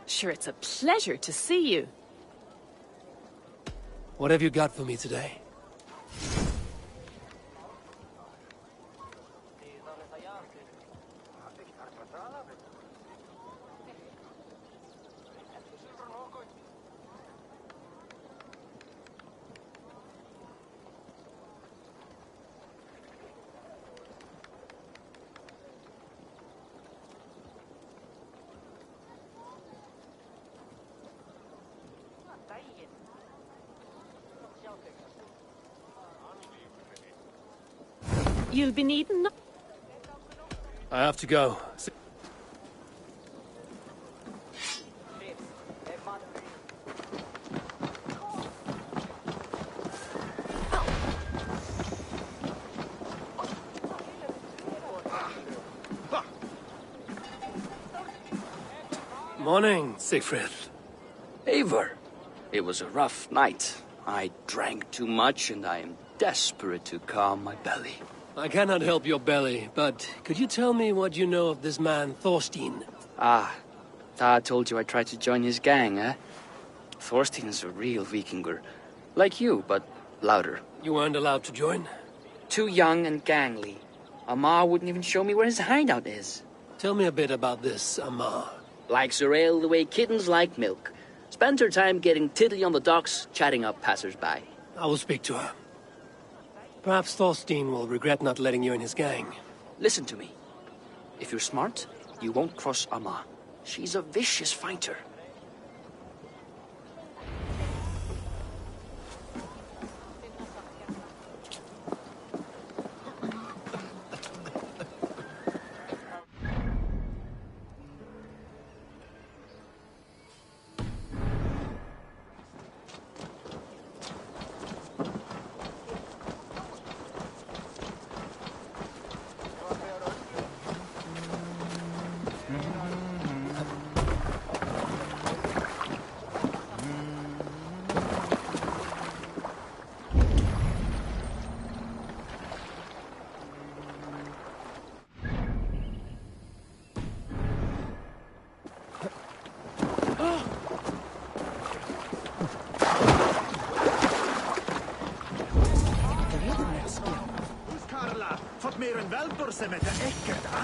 [SPEAKER 8] Sure, it's a pleasure to see you.
[SPEAKER 1] What have you got for me today?
[SPEAKER 8] You'll be needing...
[SPEAKER 1] I have to go. Morning, Siegfried.
[SPEAKER 7] Eivor, it was a rough night. I drank too much and I am desperate to calm my belly.
[SPEAKER 1] I cannot help your belly, but could you tell me what you know of this man, Thorstein?
[SPEAKER 7] Ah, Dad told you I tried to join his gang, eh? Thorstein is a real Vikinger. Like you, but louder.
[SPEAKER 1] You weren't allowed to join?
[SPEAKER 7] Too young and gangly. Amar wouldn't even show me where his hideout is.
[SPEAKER 1] Tell me a bit about this Amar.
[SPEAKER 7] Likes her ale the way kittens like milk. Spends her time getting tiddly on the docks, chatting up passers-by.
[SPEAKER 1] I will speak to her. Perhaps Thorstein will regret not letting you in his gang.
[SPEAKER 7] Listen to me. If you're smart, you won't cross Amma. She's a vicious fighter.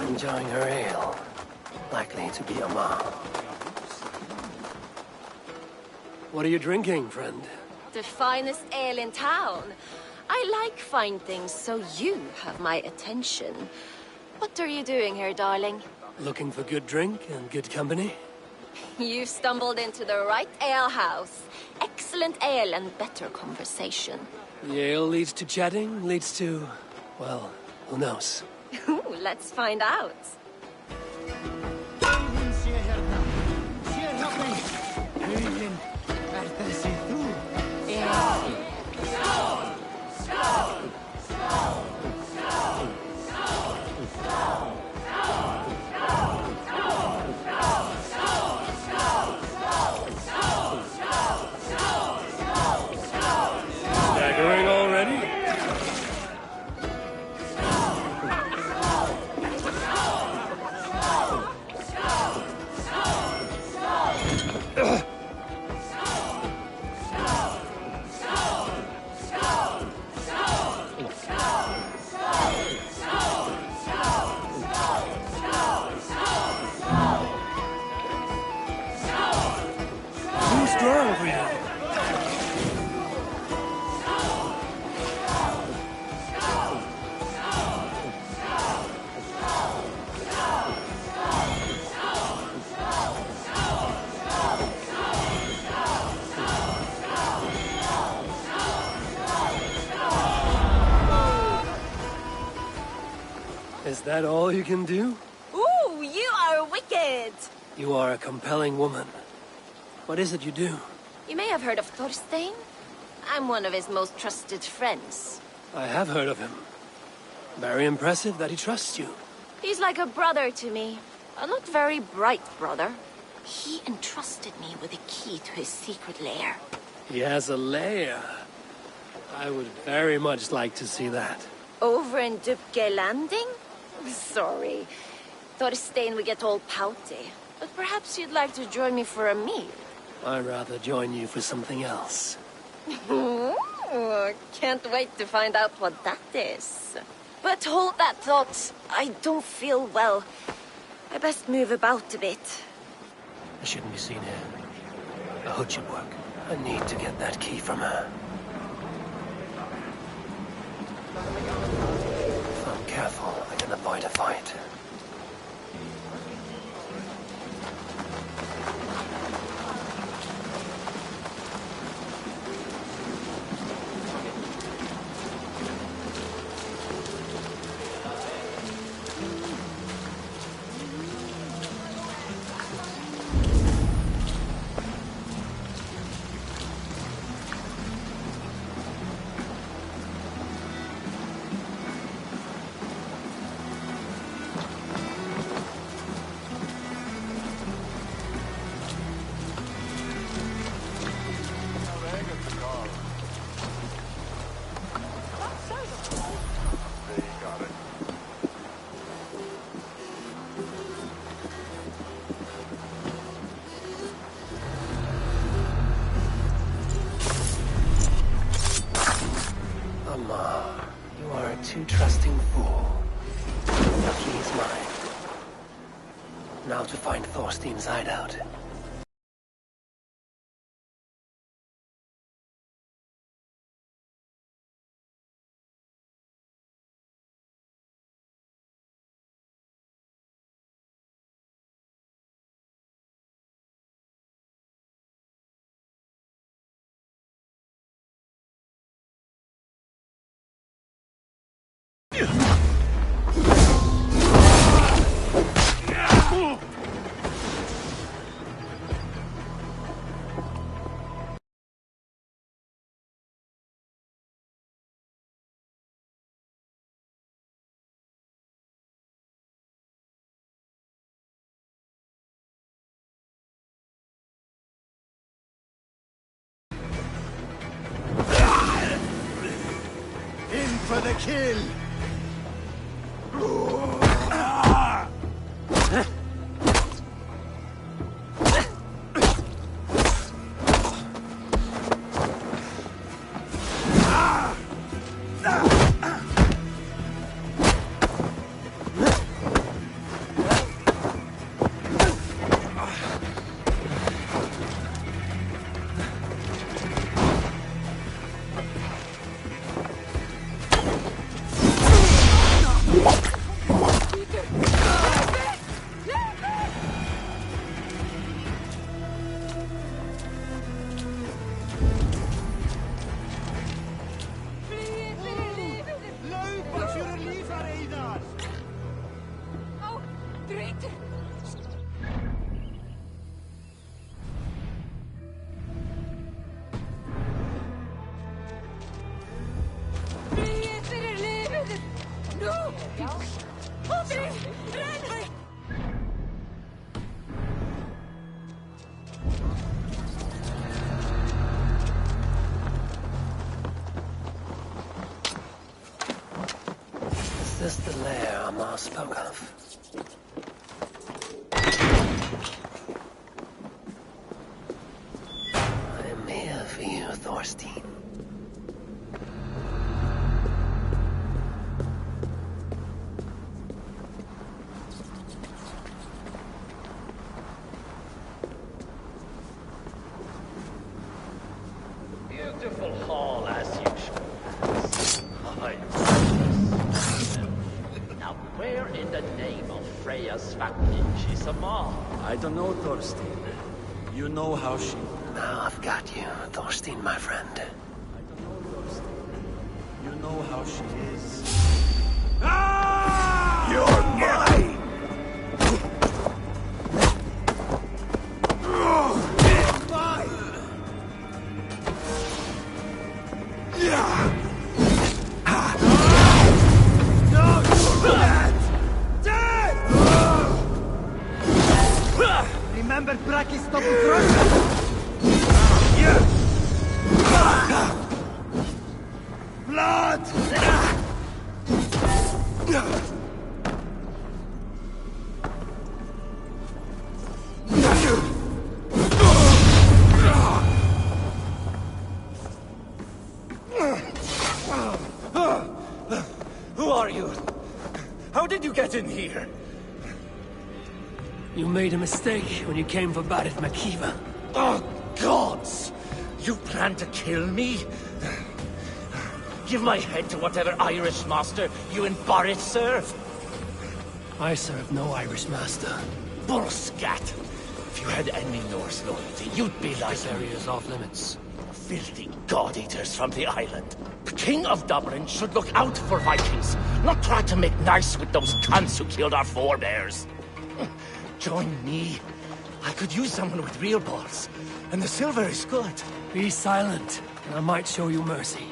[SPEAKER 1] Enjoying her ale. Likely to be Amar. What are you drinking, friend?
[SPEAKER 12] The finest ale in town. I like fine things, so you have my attention. What are you doing here, darling?
[SPEAKER 1] Looking for good drink and good company?
[SPEAKER 12] You've stumbled into the right alehouse. excellent ale and better conversation.
[SPEAKER 1] The ale leads to chatting, leads to... well, who knows?
[SPEAKER 12] Ooh, let's find out.
[SPEAKER 1] Staggering already? Too strong for you. Is that all you can do?
[SPEAKER 12] Ooh, you are wicked!
[SPEAKER 1] You are a compelling woman. What is it you do?
[SPEAKER 12] You may have heard of Thorstein. I'm one of his most trusted friends.
[SPEAKER 1] I have heard of him. Very impressive that he trusts you.
[SPEAKER 12] He's like a brother to me. A not very bright brother. He entrusted me with the key to his secret lair.
[SPEAKER 1] He has a lair. I would very much like to see that.
[SPEAKER 12] Over in Dupke Landing? Sorry. Thorstein would get all pouty. But perhaps you'd like to join me for a meal.
[SPEAKER 1] I'd rather join you for something else.
[SPEAKER 12] Ooh, can't wait to find out what that is. But hold that thought. I don't feel well. I best move about a bit.
[SPEAKER 1] I shouldn't be seen here. A hood should work. I need to get that key from her. If I'm careful, I can avoid a fight. You are a too trusting fool. The key is mine. Now to find Thorstein's hideout.
[SPEAKER 11] In for the kill!
[SPEAKER 1] spoke of. I am here for you, Thorstein.
[SPEAKER 4] Beautiful hall as usual. Now, where in the name of Freya's Svakning is Amal?
[SPEAKER 13] I don't know, Thorstein. You know how she...
[SPEAKER 1] Now I've got you, Thorstein, my friend.
[SPEAKER 13] I don't know, Thorstein. You know how she is.
[SPEAKER 4] Ah! You're mine!
[SPEAKER 11] Remember Braki's double thrust?
[SPEAKER 4] Blood! Who are you? How did you get in here?
[SPEAKER 1] You made a mistake when you came for Barit Makiva.
[SPEAKER 4] Oh, gods! You plan to kill me? Give my head to whatever Irish master you and Barrett serve.
[SPEAKER 1] I serve no Irish master.
[SPEAKER 4] Bullscat! If you had any Norse loyalty, you'd be like...
[SPEAKER 1] This area is off limits.
[SPEAKER 4] Filthy god-eaters from the island. The King of Dublin should look out for Vikings, not try to make nice with those cunts who killed our forebears. Join me. I could use someone with real balls, and the silver is good.
[SPEAKER 1] Be silent, and I might show you mercy.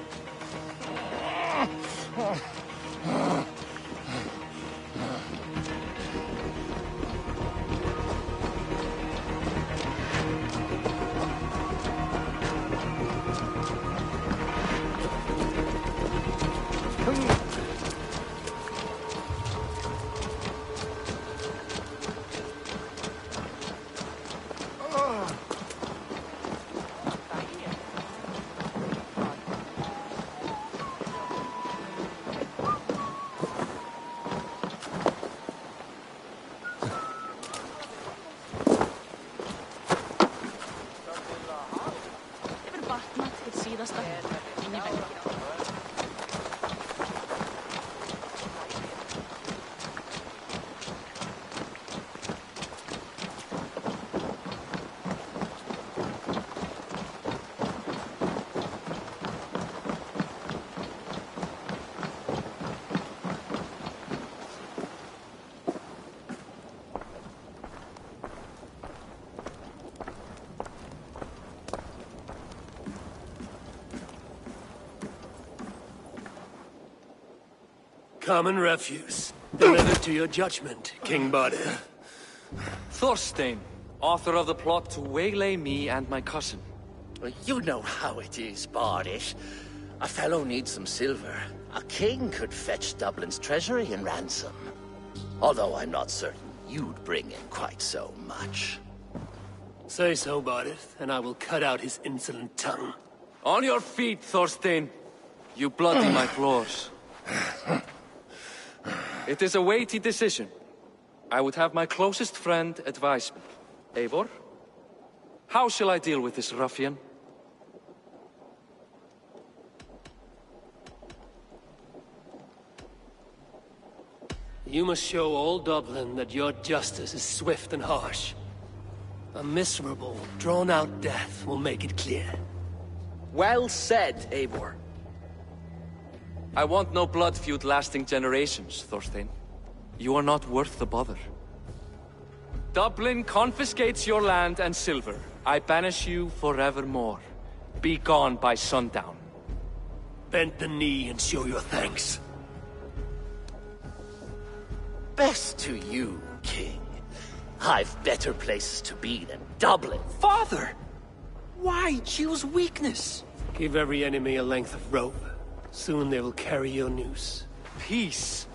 [SPEAKER 1] Common refuse. Delivered to your judgment, King Bardir.
[SPEAKER 6] Thorstein, author of the plot to waylay me and my cousin.
[SPEAKER 4] You know how it is, Bardish. A fellow needs some silver. A king could fetch Dublin's treasury in ransom. Although I'm not certain you'd bring in quite so much.
[SPEAKER 1] Say so, Bardir, and I will cut out his insolent tongue.
[SPEAKER 6] On your feet, Thorstein. You bloody my floors. It is a weighty decision. I would have my closest friend advise me. Eivor? How shall I deal with this ruffian?
[SPEAKER 1] You must show all Dublin that your justice is swift and harsh. A miserable, drawn-out death will make it clear.
[SPEAKER 7] Well said, Eivor.
[SPEAKER 6] I want no blood feud lasting generations, Thorstein. You are not worth the bother. Dublin confiscates your land and silver. I banish you forevermore. Be gone by sundown.
[SPEAKER 1] Bend the knee and show your thanks.
[SPEAKER 4] Best to you, King. I've better places to be than Dublin.
[SPEAKER 7] Father! Why choose weakness?
[SPEAKER 1] Give every enemy a length of rope. Soon they will carry your noose.
[SPEAKER 6] Peace.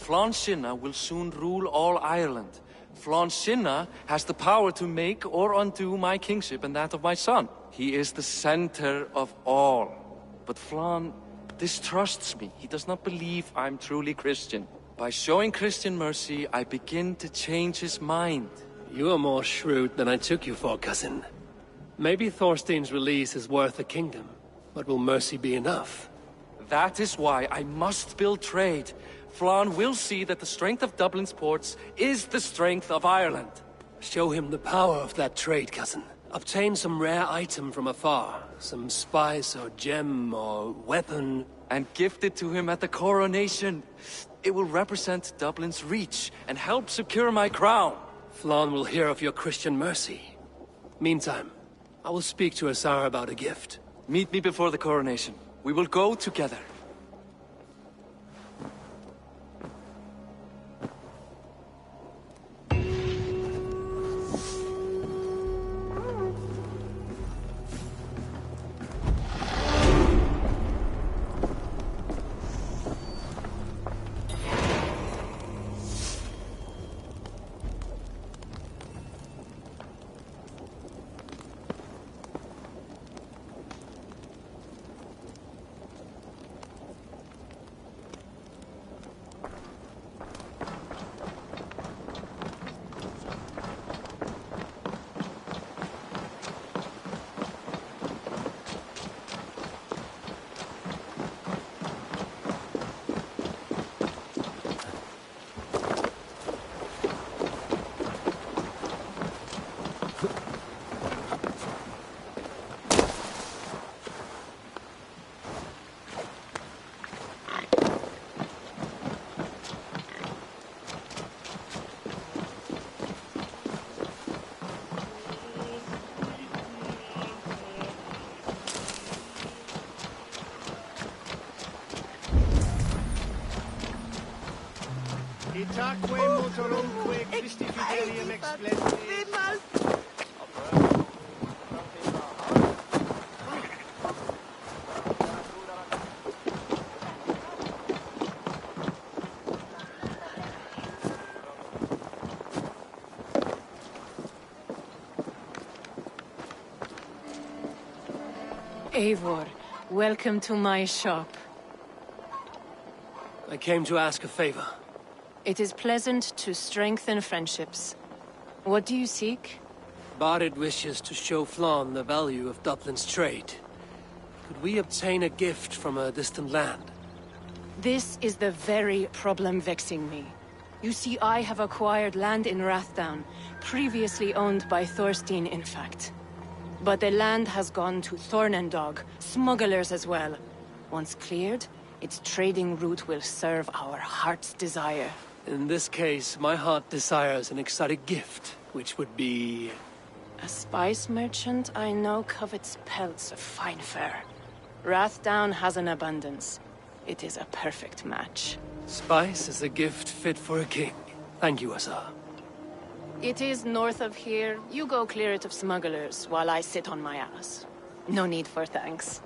[SPEAKER 6] Flann Sinna will soon rule all Ireland. Flann Sinna has the power to make or undo my kingship and that of my son. He is the center of all. But Flann distrusts me. He does not believe I'm truly Christian. By showing Christian mercy, I begin to change his mind.
[SPEAKER 1] You are more shrewd than I took you for, cousin. Maybe Thorstein's release is worth a kingdom, but will mercy be enough?
[SPEAKER 6] That is why I must build trade. Flann will see that the strength of Dublin's ports is the strength of Ireland.
[SPEAKER 1] Show him the power of that trade, cousin. Obtain some rare item from afar, some spice or gem or weapon,
[SPEAKER 6] and gift it to him at the coronation. It will represent Dublin's reach and help secure my crown.
[SPEAKER 1] Flann will hear of your Christian mercy. Meantime, I will speak to Asar about a gift.
[SPEAKER 6] Meet me before the coronation. We will go together.
[SPEAKER 14] Itaque motorumque Christi fidelium explendis.
[SPEAKER 2] Eivor, welcome to my shop.
[SPEAKER 1] I came to ask a favor.
[SPEAKER 2] It is pleasant to strengthen friendships. What do you seek?
[SPEAKER 1] Barid wishes to show Flann the value of Dublin's trade. Could we obtain a gift from a distant land?
[SPEAKER 2] This is the very problem vexing me. You see, I have acquired land in Rathdown, previously owned by Thorstein, in fact. But the land has gone to Thornendog, smugglers as well. Once cleared, its trading route will serve our heart's desire.
[SPEAKER 1] In this case, my heart desires an exotic gift, which would be...
[SPEAKER 2] A spice merchant I know covets pelts of fine fur. Rathdown has an abundance. It is a perfect match.
[SPEAKER 1] Spice is a gift fit for a king. Thank you, Asar.
[SPEAKER 2] It is north of here. You go clear it of smugglers, while I sit on my ass. No need for thanks.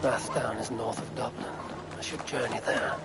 [SPEAKER 1] Rathdown is north of Dublin. I should journey there.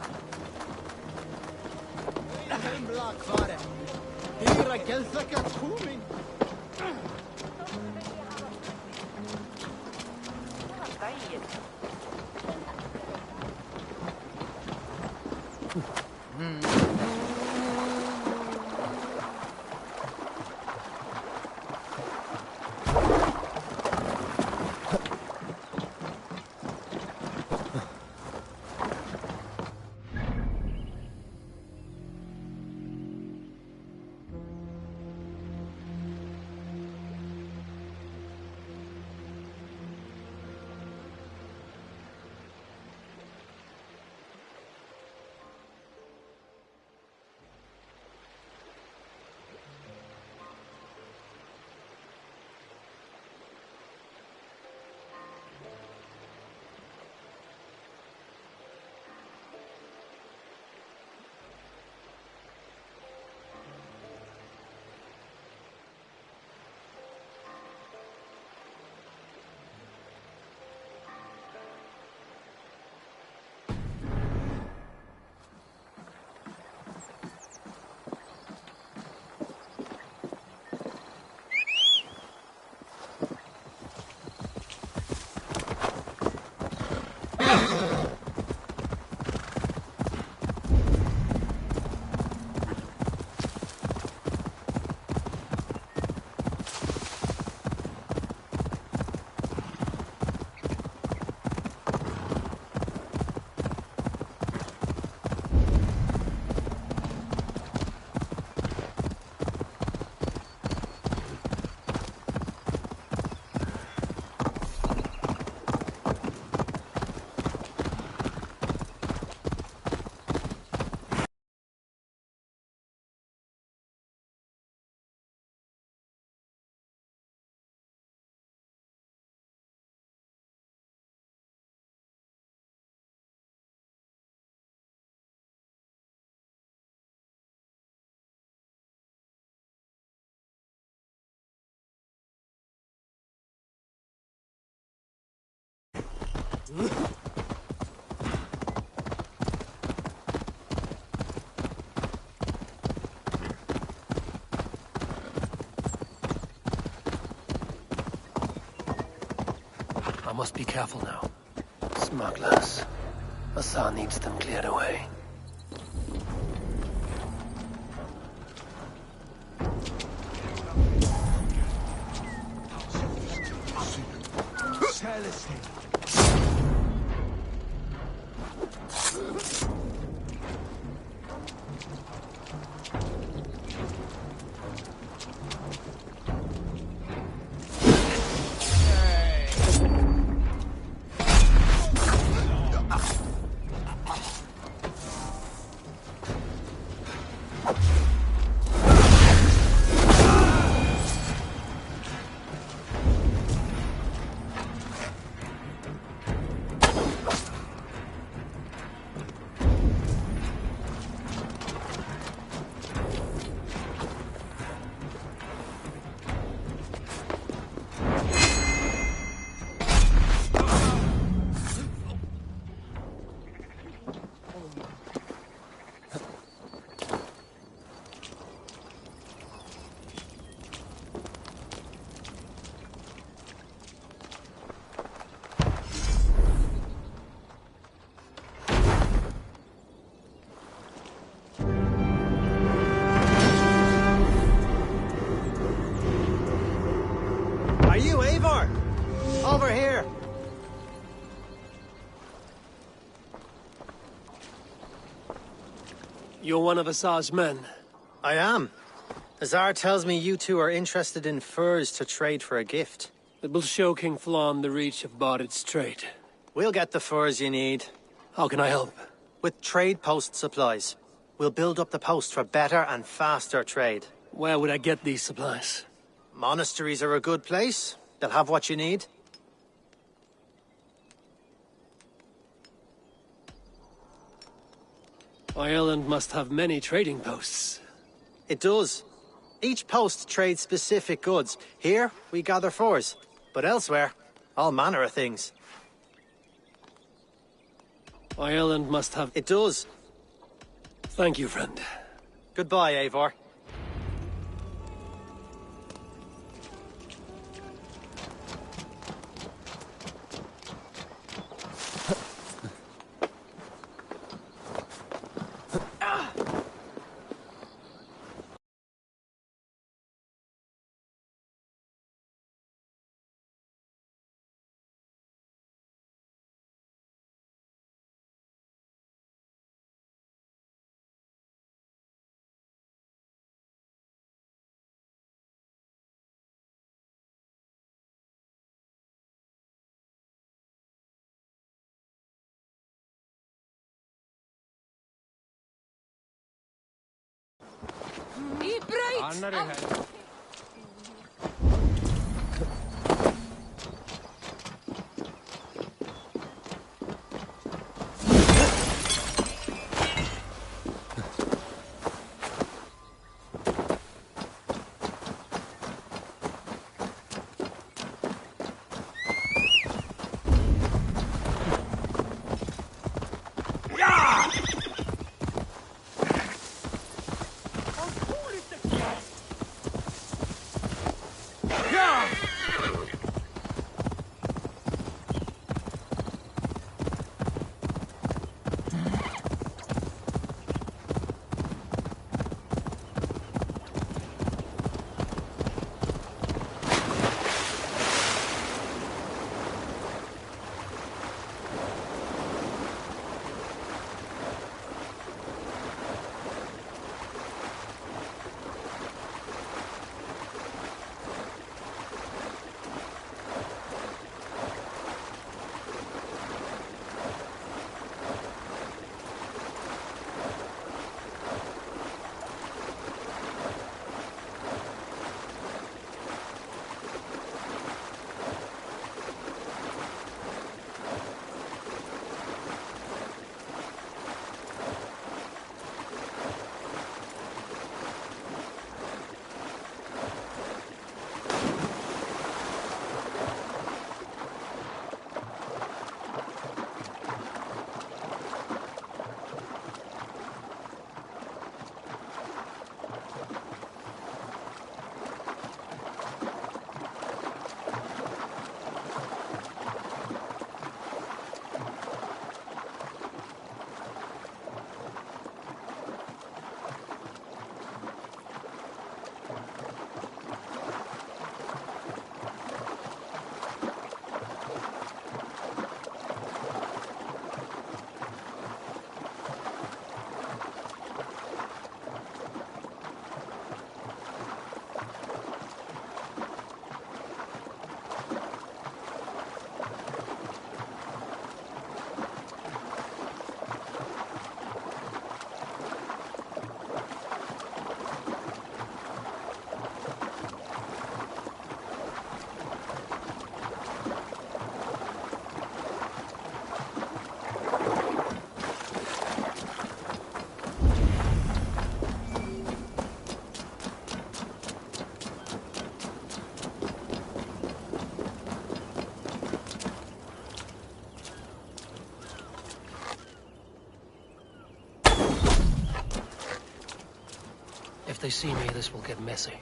[SPEAKER 1] I must be careful now. Smugglers. Asa needs them cleared away.
[SPEAKER 11] Are you Eivor? Over here.
[SPEAKER 1] You're one of Asar's men.
[SPEAKER 11] I am. Azar tells me you two are interested in furs to trade for a gift.
[SPEAKER 1] It will show King Flann the reach of Barit's trade.
[SPEAKER 11] We'll get the furs you need.
[SPEAKER 1] How can I help?
[SPEAKER 11] With trade post supplies. We'll build up the post for better and faster trade.
[SPEAKER 1] Where would I get these supplies?
[SPEAKER 11] Monasteries are a good place. They'll have what you need.
[SPEAKER 1] Ireland must have many trading posts.
[SPEAKER 11] It does. Each post trades specific goods. Here, we gather furs. But elsewhere, all manner of things.
[SPEAKER 1] Ireland must have...
[SPEAKER 11] It does.
[SPEAKER 1] Thank you, friend.
[SPEAKER 11] Goodbye, Eivor.
[SPEAKER 1] they see me, this will get messy.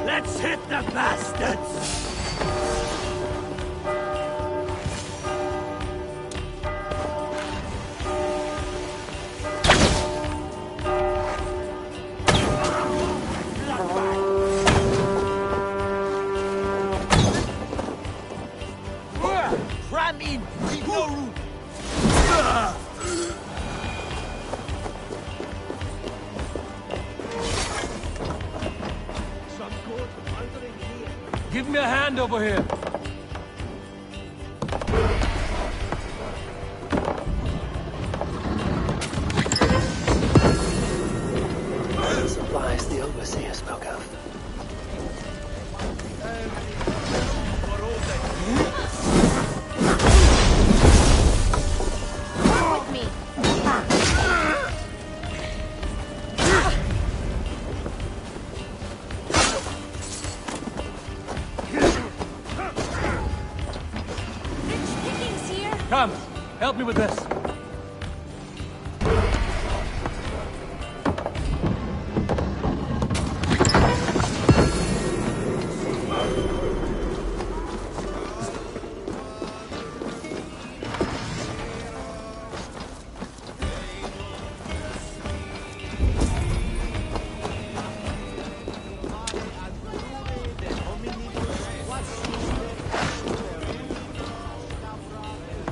[SPEAKER 4] Let's hit the bastards!
[SPEAKER 11] Ram in! Leave no room!
[SPEAKER 1] Give me a hand over here. Supplies the overseer spoke of.
[SPEAKER 9] With me.
[SPEAKER 1] Come, help me with this.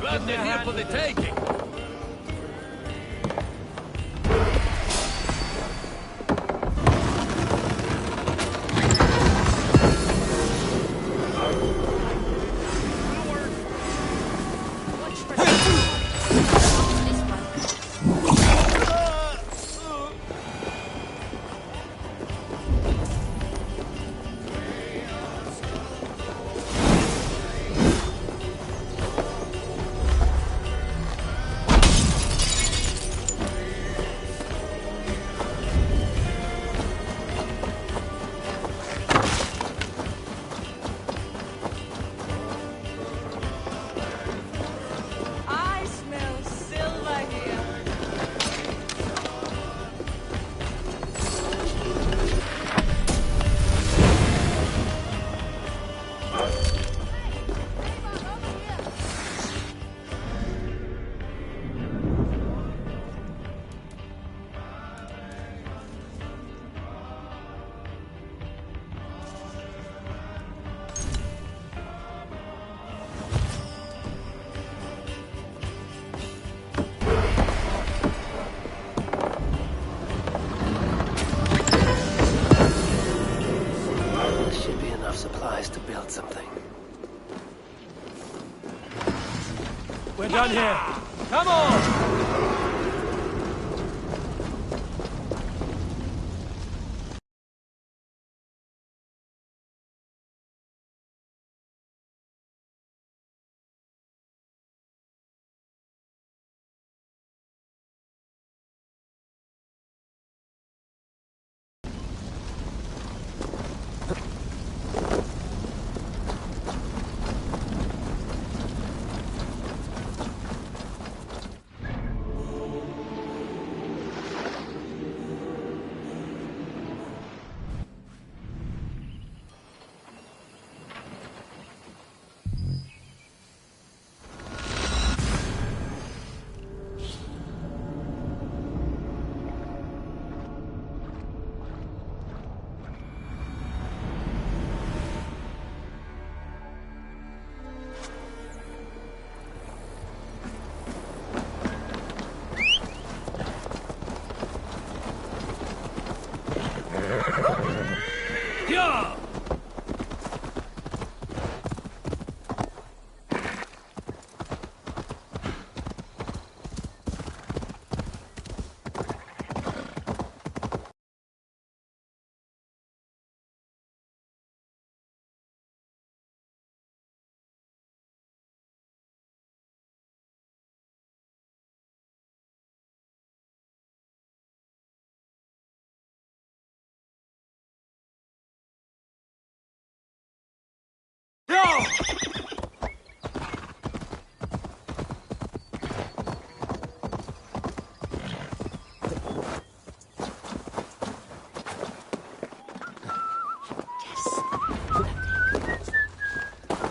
[SPEAKER 4] Blood in here for the taking!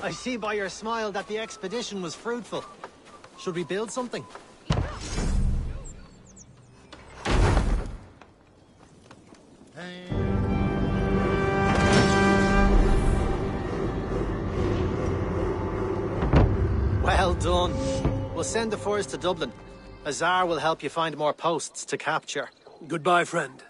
[SPEAKER 15] I see by your smile that the expedition was fruitful. Should we build something? Well done. We'll send the furs to Dublin. Azar will help you find more posts to capture.
[SPEAKER 1] Goodbye, friend.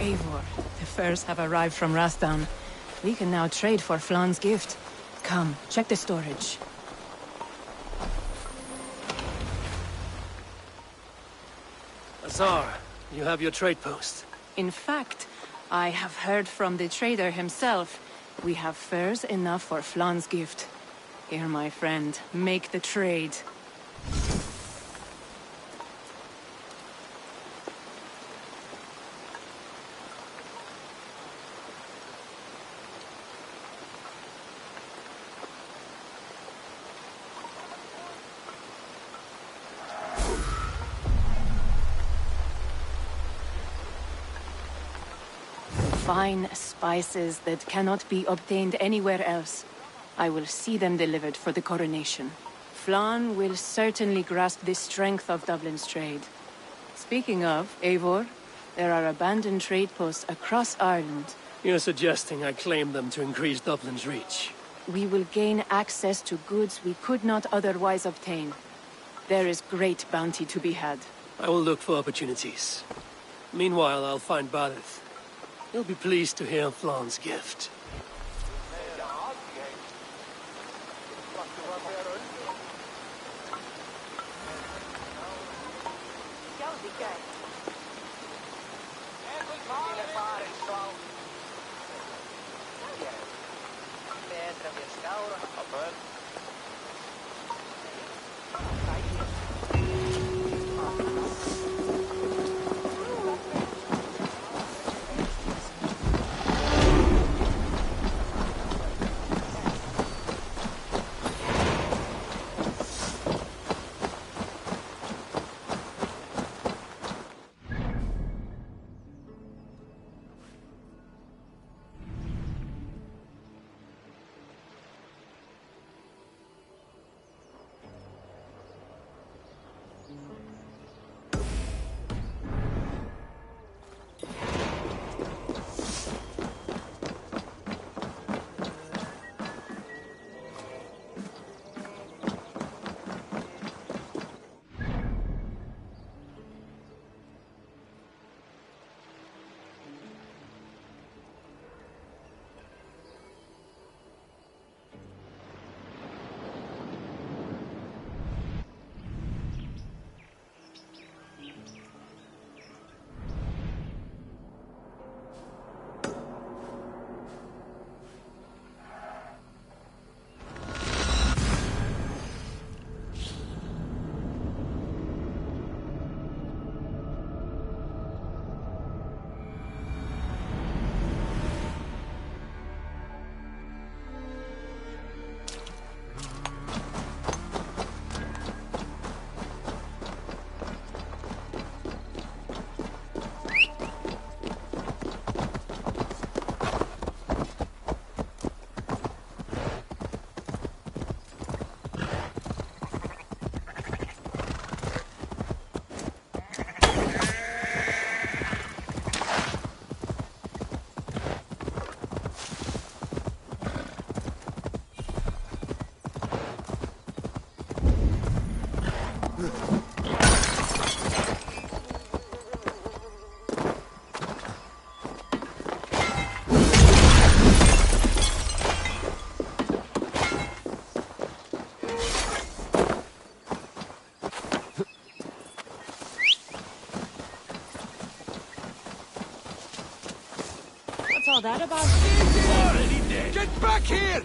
[SPEAKER 2] Eivor, the furs have arrived from Rathdown. We can now trade for Flan's gift. Come, check the storage.
[SPEAKER 1] Azar, you have your trade post.
[SPEAKER 2] In fact, I have heard from the trader himself. We have furs enough for Flan's gift. Here, my friend, make the trade. Fine spices that cannot be obtained anywhere else. I will see them delivered for the coronation. Flan will certainly grasp the strength of Dublin's trade. Speaking of, Eivor, there are abandoned trade posts across Ireland.
[SPEAKER 1] You're suggesting I claim them to increase Dublin's reach.
[SPEAKER 2] We will gain access to goods we could not otherwise obtain. There is great bounty to be had.
[SPEAKER 1] I will look for opportunities. Meanwhile, I'll find Barith. He'll be pleased to hear Flan's gift.
[SPEAKER 2] What's all that about?
[SPEAKER 1] Already dead! Get back here!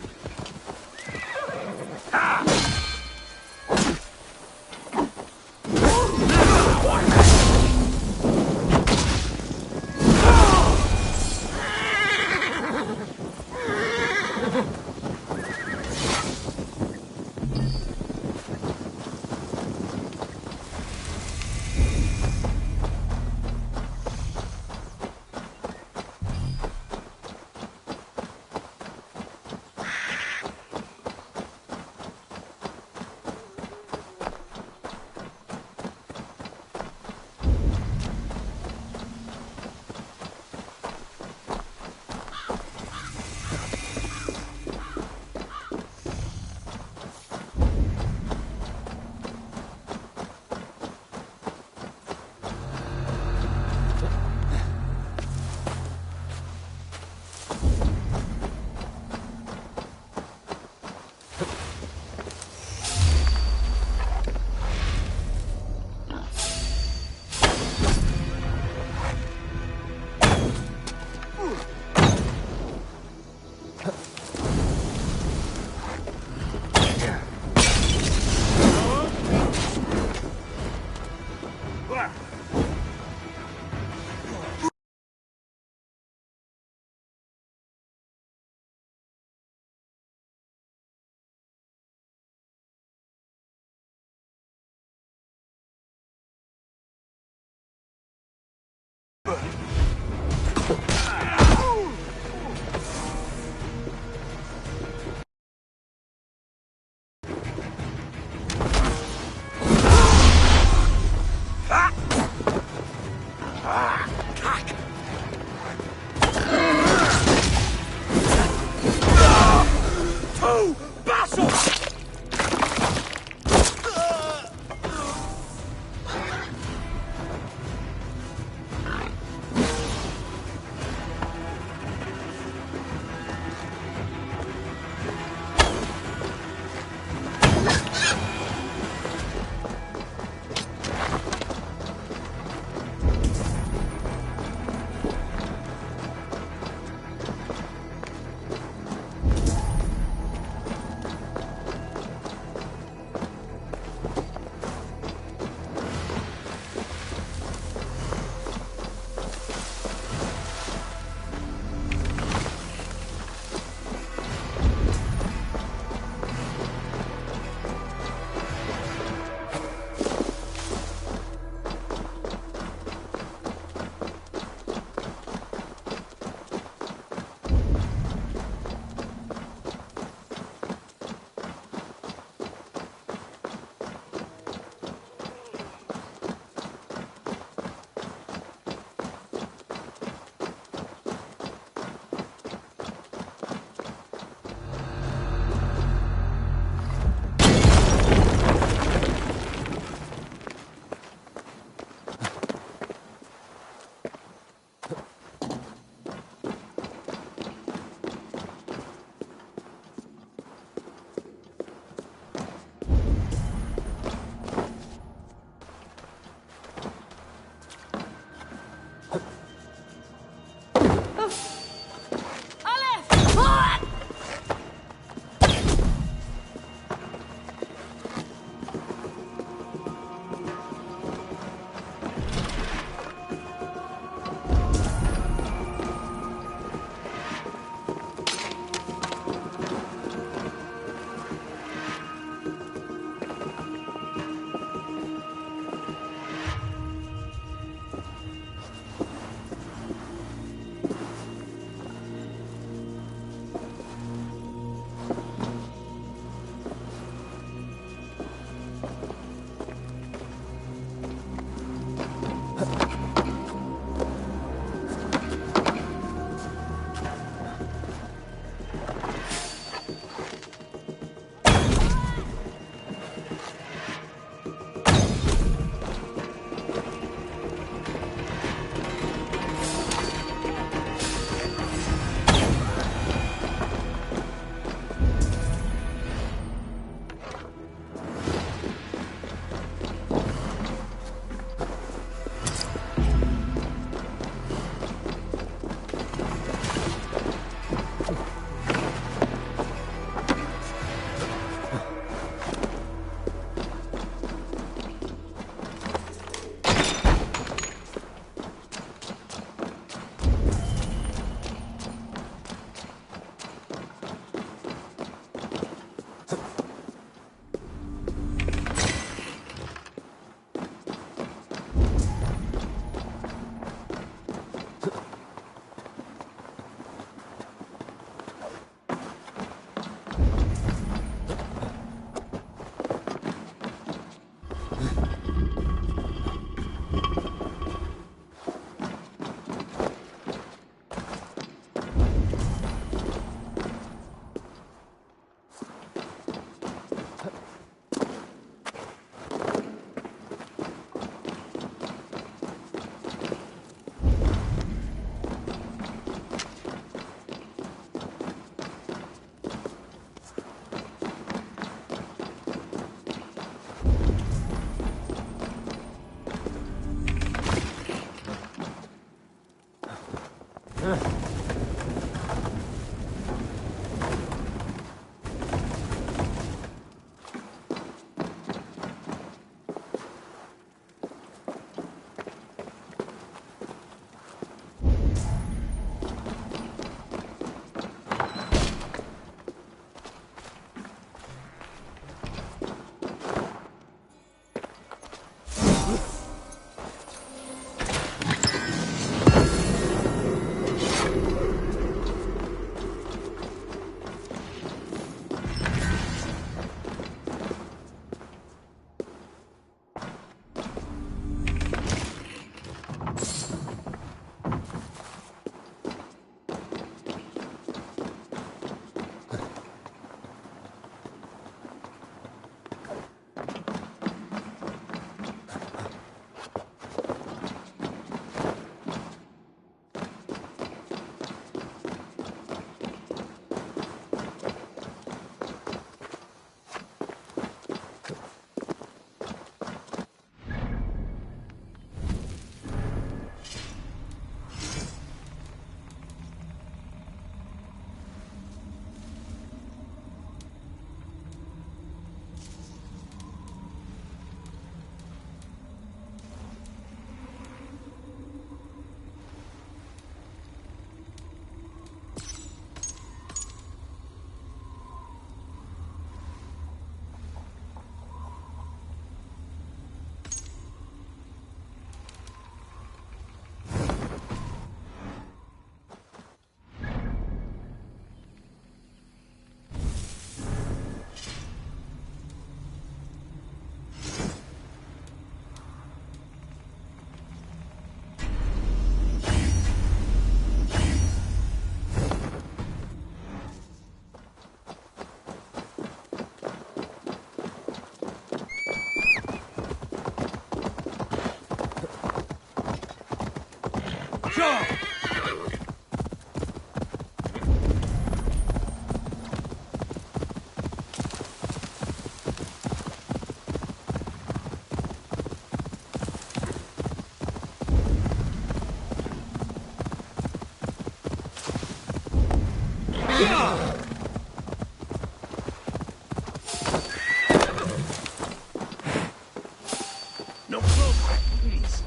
[SPEAKER 4] No closer, please.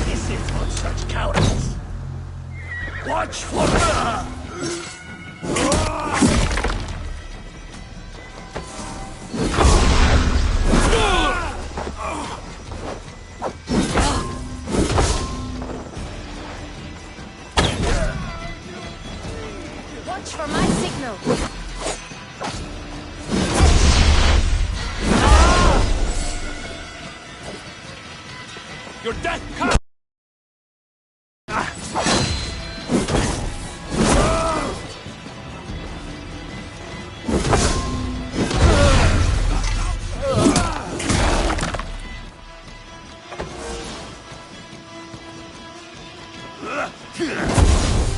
[SPEAKER 4] This is for such cowardice. Watch for her!
[SPEAKER 12] Watch for my signal.
[SPEAKER 4] Your death comes!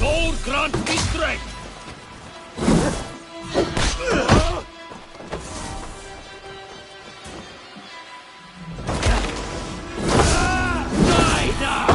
[SPEAKER 4] Lord grant me strength! Die now!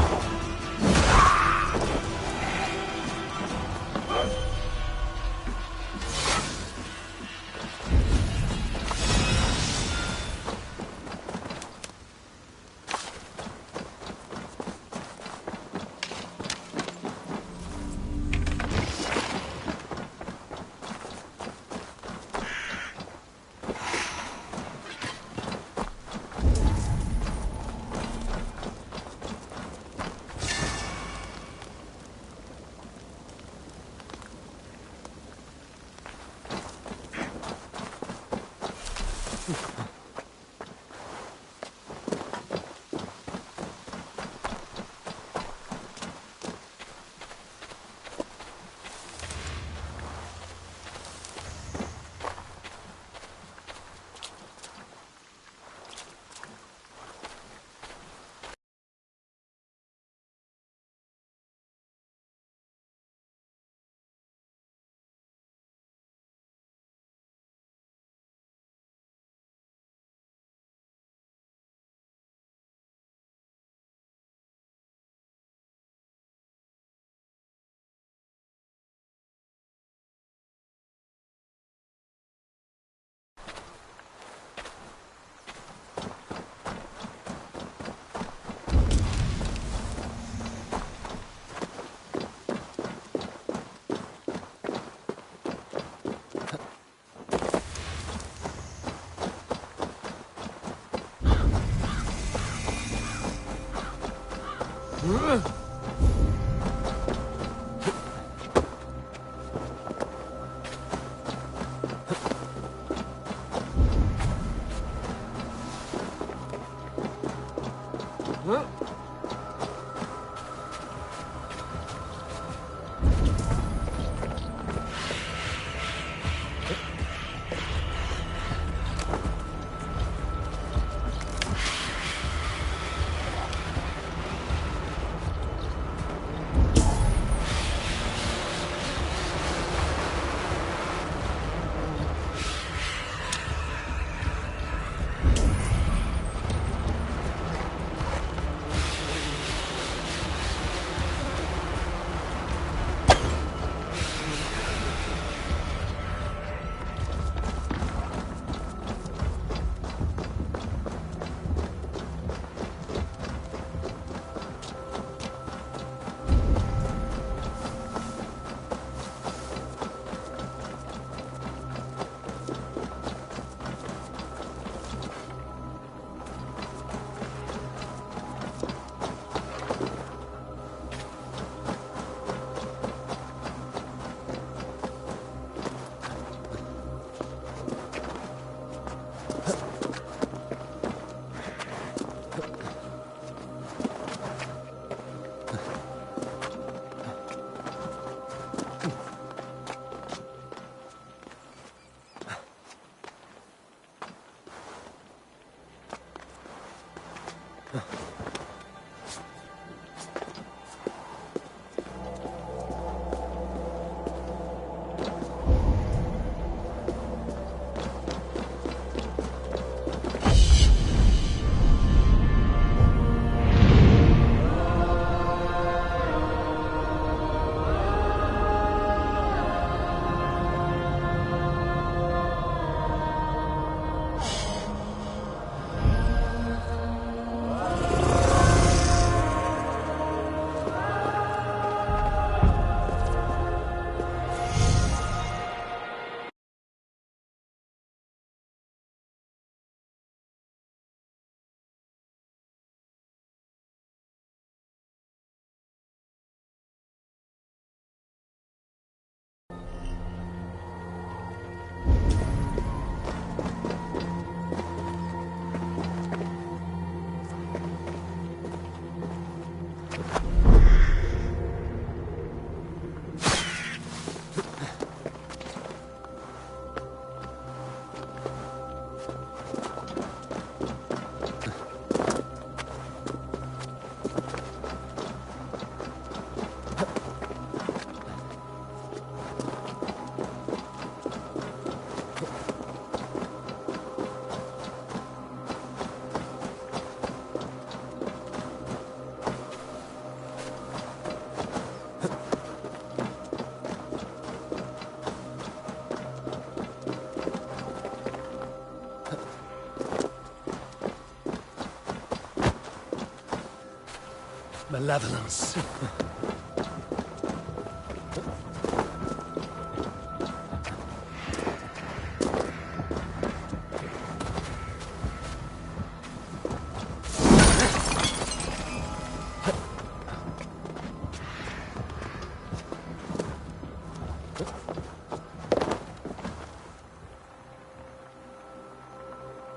[SPEAKER 1] Malevolence.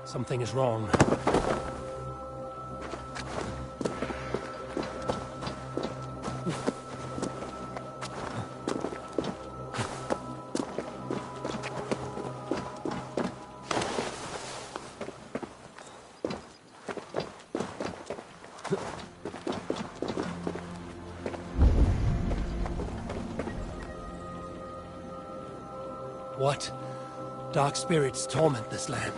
[SPEAKER 1] Something is wrong. What? Dark spirits torment this land.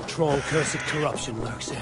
[SPEAKER 1] Troll-cursed corruption lurks here.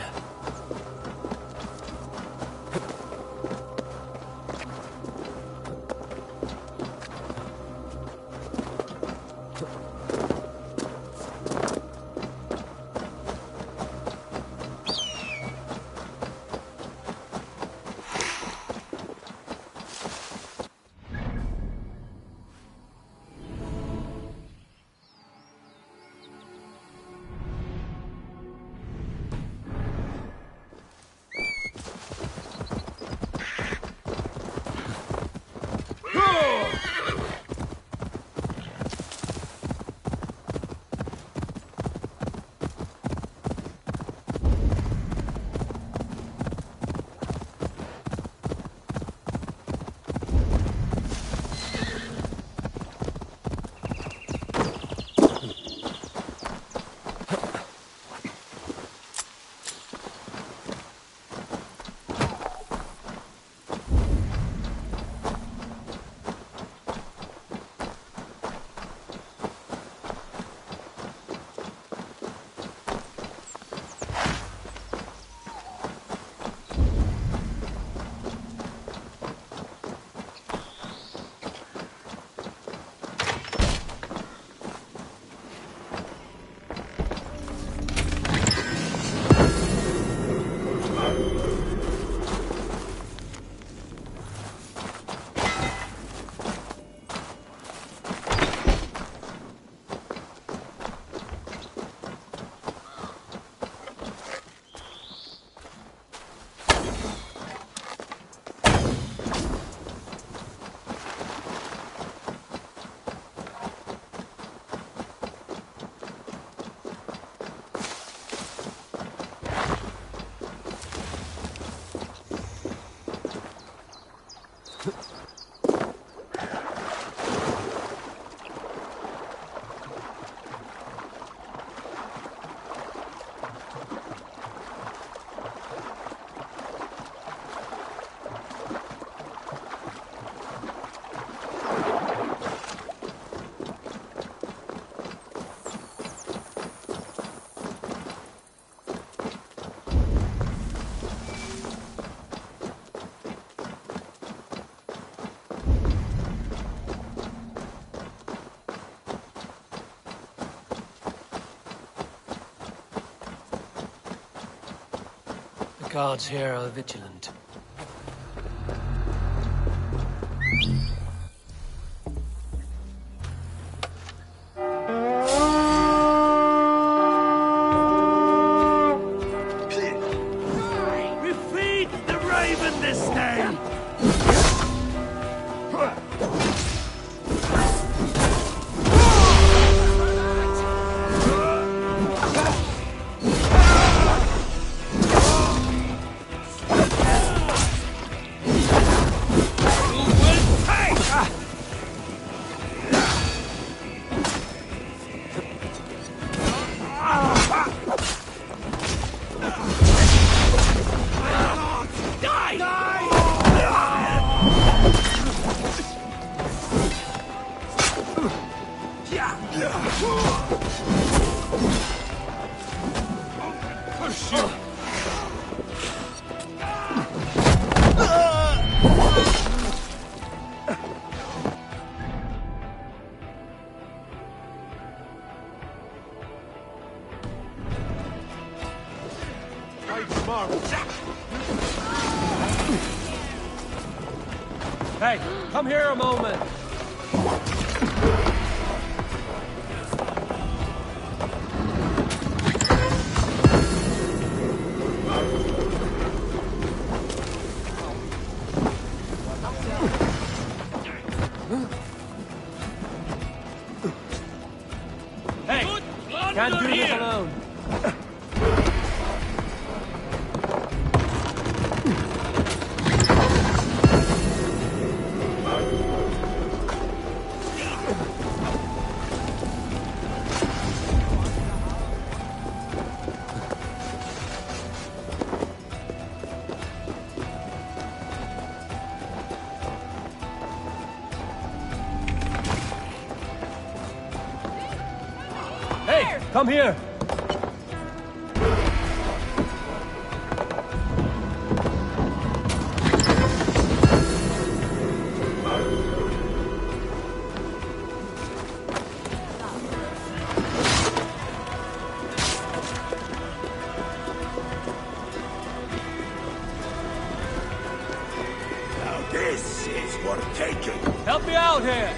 [SPEAKER 1] Guards here are vigilant.
[SPEAKER 4] We feed the raven this day!
[SPEAKER 1] Hey, come here a moment. Hey, can't do this alone. Hey, come here!
[SPEAKER 4] Now this is worth taking.
[SPEAKER 1] Help me out here!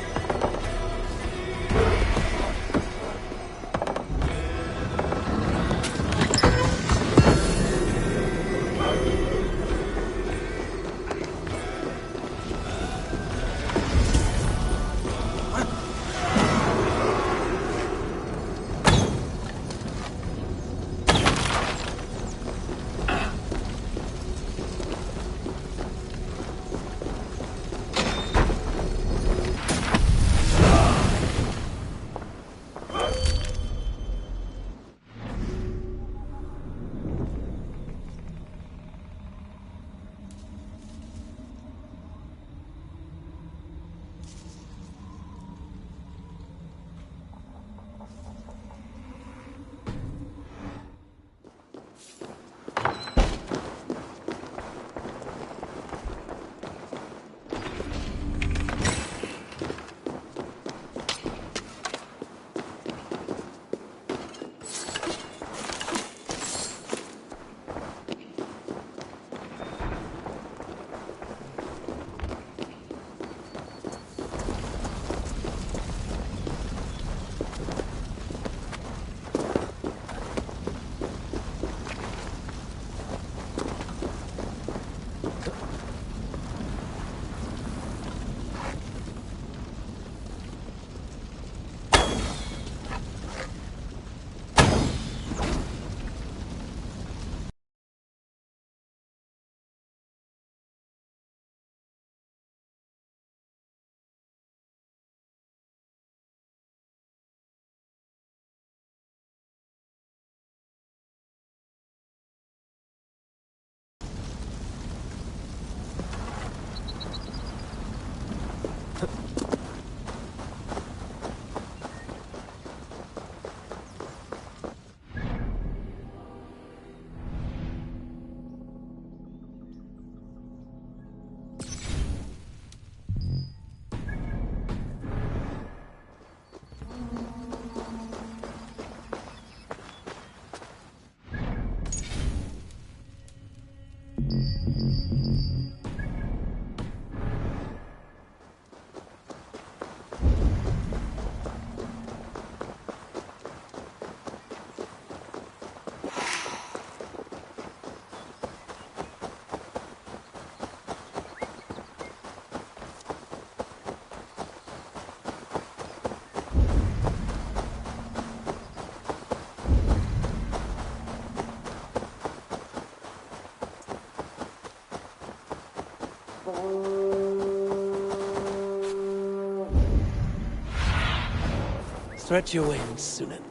[SPEAKER 1] Stretch your wings, Sunan.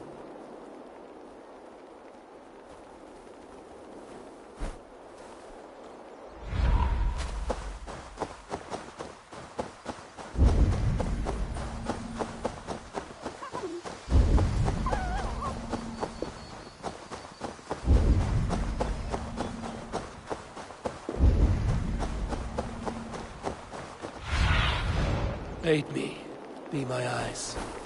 [SPEAKER 1] Aid me. Be my eyes.